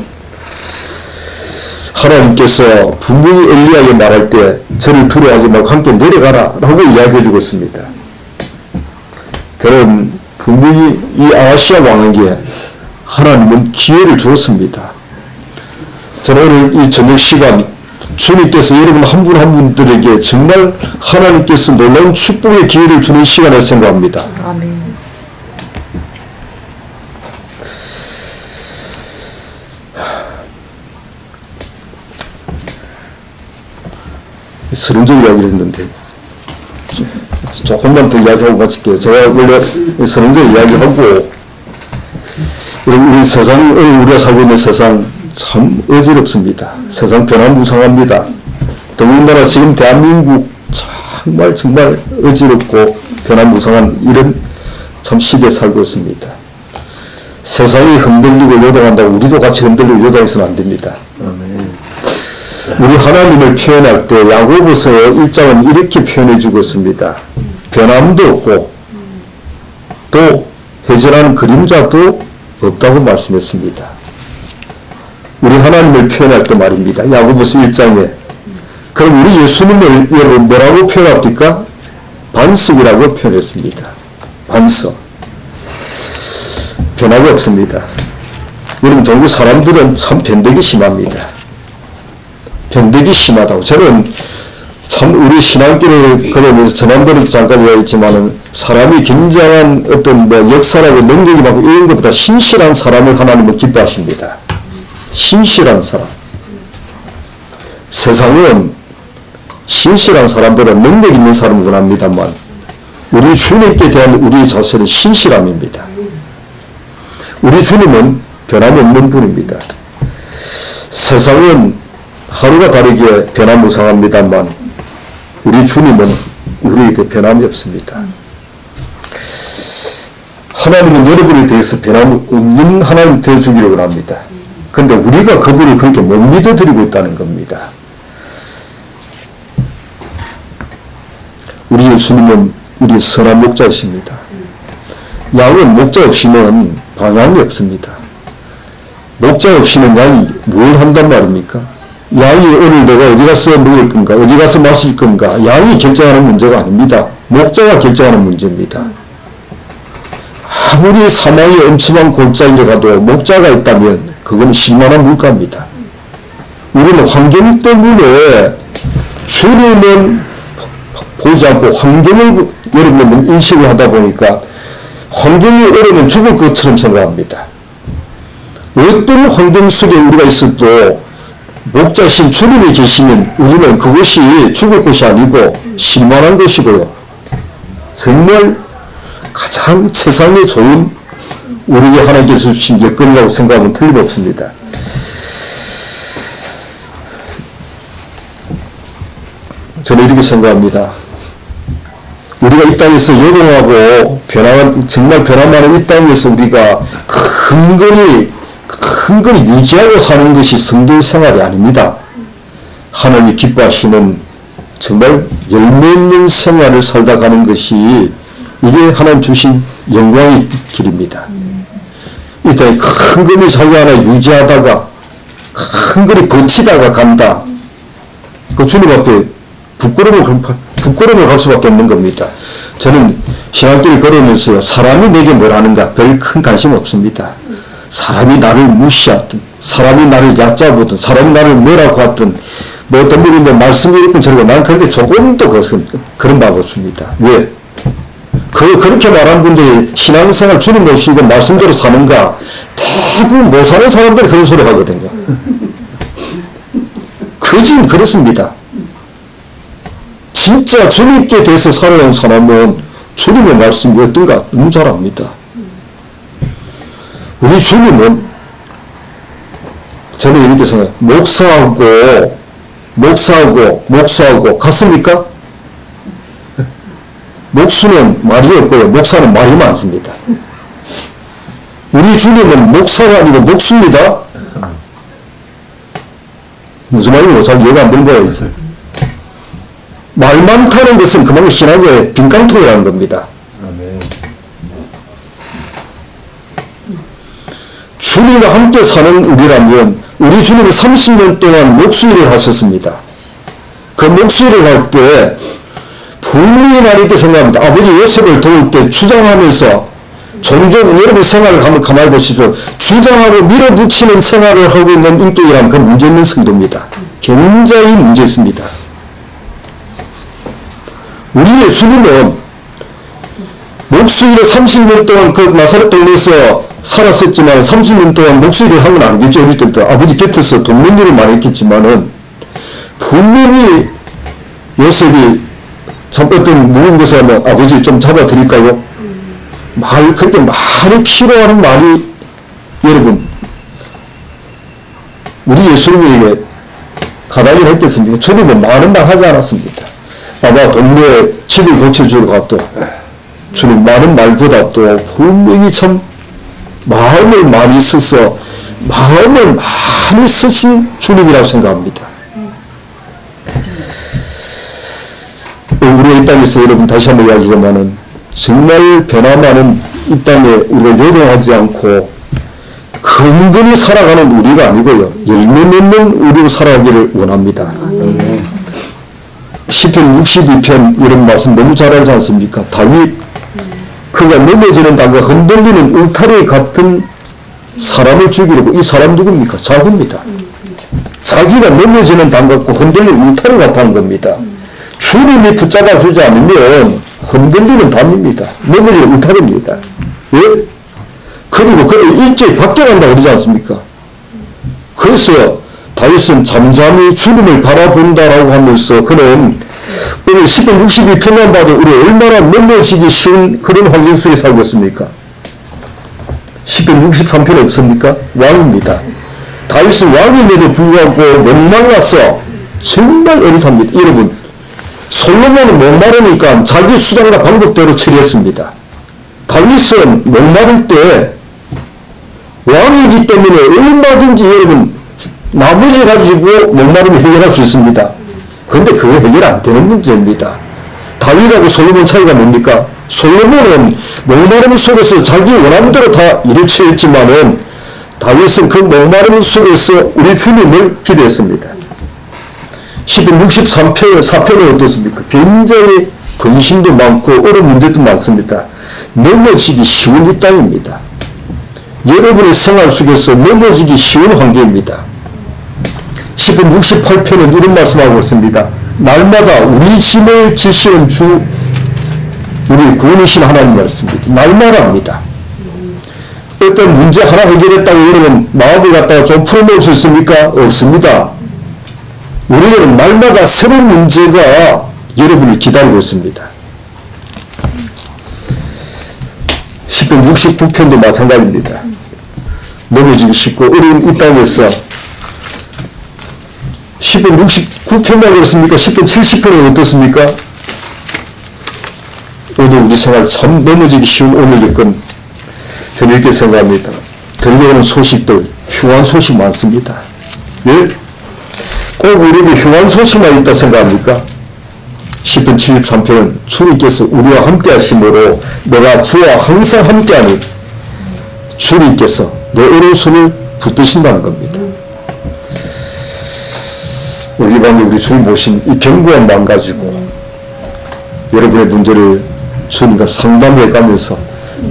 Speaker 1: 하나님께서 분명히 엘리야에게 말할 때 저를 두려워하지 말고 함께 내려가라 라고 이야기해 주고 있습니다. 저는 분명히 이 아하시아 왕에게 하나님은 기회를 주었습니다. 저는 오늘 이 저녁 시간 주님께서 여러분 한 분 한 분들에게 정말 하나님께서 놀라운 축복의 기회를 주는 시간을 생각합니다.
Speaker 2: 아멘.
Speaker 1: 서른적 이야기를 했는데 조금만 더 이야기하고 마칠게요. 제가 원래 서른적 이야기하고 우리 세상, 우리가 살고 있는 세상 참 어지럽습니다. 세상 변화무쌍합니다. 더군다나 지금 대한민국 정말 어지럽고 변화무쌍한 이런 참 시대에 살고 있습니다. 세상이 흔들리고 요동한다고 우리도 같이 흔들리고 요동해서는 안 됩니다. 우리 하나님을 표현할 때 야고보서 1장은 이렇게 표현해 주고 있습니다. 변함도 없고 또 회전하는 그림자도 없다고 말씀했습니다. 우리 하나님을 표현할 때 말입니다. 야고보서 1장에. 그럼 우리 예수님을 여러분 뭐라고 표현합니까? 반석이라고 표현했습니다. 반석. 변화가 없습니다. 여러분 종교 사람들은 참 변덕이 심합니다. 변덕이 심하다고. 저는 참 우리 신앙길을 걸으면서 지난번에도 잠깐 이야기했지만은 사람이 굉장한 어떤 뭐 역사라고 능력이 많고 이런 것보다 신실한 사람을 하나님은 기뻐하십니다. 신실한 사람. 세상은 신실한 사람보다 능력 있는 사람을 원합니다만 우리 주님께 대한 우리의 자세는 신실함입니다. 우리 주님은 변함없는 분입니다. 세상은 하루가 다르게 변화무쌍합니다만 우리 주님은 우리에게 변함이 없습니다. 하나님은 여러분에 대해서 변함없는 하나님 되어주기를 원합니다. 그런데 우리가 그분을 그렇게 못 믿어드리고 있다는 겁니다. 우리 예수님은 우리 선한 목자이십니다. 양은 목자 없이는 방향이 없습니다. 목자 없이는 양이 뭘 한단 말입니까? 양이 오늘 내가 어디 가서 먹을 건가, 어디 가서 마실 건가, 양이 결정하는 문제가 아닙니다. 목자가 결정하는 문제입니다. 아무리 사망의 엄침한 골짜기를 가도 목자가 있다면 그건 실만한 물가입니다. 우리는 환경 때문에 주님은 보지 않고 환경을 여러분은 인식을 하다 보니까 환경이 어려우면 죽을 것처럼 생각합니다. 어떤 환경 속에 우리가 있어도 목자신 주님이 계시면 우리는 그것이 죽을 곳이 아니고 실만한 곳이고요. 정말 가장 세상에 좋은 우리에게 하나님께서 주신 여건이라고 생각하면 틀림없습니다. 저는 이렇게 생각합니다. 우리가 이 땅에서 요동하고 정말 변화많은 이 땅에서 우리가 근근히 유지하고 사는 것이 성도의 생활이 아닙니다. 하나님이 기뻐하시는 정말 열매 있는 생활을 살다 가는 것이 이게 하나님 주신 영광의 길입니다. 이 땅에 근근히 자기 하나 유지하다가 근근히 버티다가 간다. 그 주님 앞에 부끄러움을 갈 수밖에 없는 겁니다. 저는 신앙길을 걸으면서 사람이 내게 뭘 하는가 별 큰 관심 없습니다. 사람이 나를 무시하든 사람이 나를 얕잡으든 사람이 나를 뭐라고 하든 뭐 어떤 분이 뭐 말씀이 이렇고 저렇고 나는 그렇게 조금도 그런 마음 없습니다. 왜? 그렇게 말하는 분들이 신앙생활 주님 모시고 말씀대로 사는가 대부분 못 사는 사람들이 그런 소리 하거든요. 거진 그렇습니다. 진짜 주님께 대해서 살아온 사람은 주님의 말씀이 어떤가 너무 잘 압니다. 우리 주님은 저는 이렇게 생각해요. 목사하고 목수하고 같습니까? 목수는 말이 없고요. 목사는 말이 많습니다. 우리 주님은 목사가 아니고 목수입니다. 무슨 말인지 잘 이해가 안 되는 거예요. 말 많다는 것은 그만큼 신앙의 빈깡통이라는 겁니다. 주님과 함께 사는 우리라면 우리 주님은 30년 동안 목수일을 하셨습니다. 그 목수일을 할 때 분명히 날 이렇게 생각합니다. 아버지 요셉을 도울 때 주장하면서 종종 여러분 생활을 한번 가만히 보시죠. 주장하고 밀어붙이는 생활을 하고 있는 인격이라면 그 문제 있는 성도입니다. 굉장히 문제 있습니다. 우리 예수님은 목수일을 30년 동안 그 나사렛 동네에서 살았었지만 30년 동안 목수일을 한 건 아니겠죠. 어릴 때부터 아버지 곁에서 돕는 일을 많이 했겠지만은 분명히 요셉이 참 어떤 묵은 것을 뭐 아버지 좀 잡아드릴까요? 그렇게 많이 필요한 말이 여러분 우리 예수님에게 가당을 했겠습니까? 주님은 많은 말 하지 않았습니다. 아마 동네에 집을 고쳐주러 갔도 주님 많은 말보다도 분명히 참 마음을 많이 써서 마음을 많이 쓰신 주님이라고 생각합니다. 우리가 이 땅에서 여러분 다시 한번 이야기하자면은 정말 변화많은 이 땅에 우리가 요동하지 않고 근근히 살아가는 우리가 아니고요. 열매 맺는 우리로 살아가기를 원합니다. 시편 62편 이런 말씀 너무 잘 알지 않습니까? 다윗 그가 넘어지는 땅과 흔들리는 울타리 같은 사람을 죽이려고 이 사람 누굽니까? 자기입니다. 자기가 넘어지는 땅 같고 흔들리는 울타리 같다는 겁니다. 주님이 붙잡아 주지 않으면 흔들리는 담입니다. 넘어지는 울타리입니다. 예? 그리고 그를 일제히 바뀌어간다 그러지 않습니까? 그래서 다윗은 잠잠히 주님을 바라본다라고 하면서 그는 오늘 10편 62편만 봐도 우리 얼마나 넘어지기 쉬운 그런 환경 속에 살고 있습니까? 10편 63편 없습니까? 왕입니다. 다윗은 왕임에도 불구하고 목말라서 정말 어릿합니다. 여러분 솔로몬은 목마르니까 자기 수단과 방법대로 처리했습니다. 다윗은 목마를 때 왕이기 때문에 얼마든지 여러분 나머지 가지고 목마름을 해결할 수 있습니다. 그런데 그게 해결 안 되는 문제입니다. 다윗하고 솔로몬 차이가 뭡니까? 솔로몬은 목마름 속에서 자기 원하는 대로 다 일을 처했지만은 다윗은 그 목마름 속에서 우리 주님을 기대했습니다. 10편 64편은 어떻습니까? 굉장히 근심도 많고 어려운 문제도 많습니다. 넘어지기 쉬운 이 땅입니다. 여러분의 생활 속에서 넘어지기 쉬운 환경입니다. 10편 68편은 이런 말씀하고 있습니다. 날마다 우리 짐을 지시는 주 우리 구원이신 하나님 말씀입니다. 날마다입니다. 어떤 문제 하나 해결했다고 여러분 마음을 갖다가 좀 풀어놓을 수 있습니까? 없습니다. 우리는 날마다 새로운 문제가 여러분을 기다리고 있습니다. 10편 69편도 마찬가지입니다. 넘어지기 쉽고 어려운 이 땅에서 10편 69편만 그렇습니까? 10편 70편은 어떻습니까? 오늘 우리 생활 참 넘어지기 쉬운 오늘 여건 저는 이렇게 생각합니다. 들려오는 소식들 흉한 소식 많습니다. 예? 꼭 우리에게 흉한 소식만 있다 생각합니까? 10편 73편은 주님께서 우리와 함께 하심으로 내가 주와 항상 함께하니 주님께서 내 오른손을 붙드신다는 겁니다. 우리 방에 우리 주님 모신 이 견고한 마음 가지고 여러분의 문제를 주님과 상담해 가면서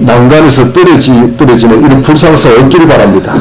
Speaker 1: 난간에서 떨어지는 이런 불상사 없기를 바랍니다.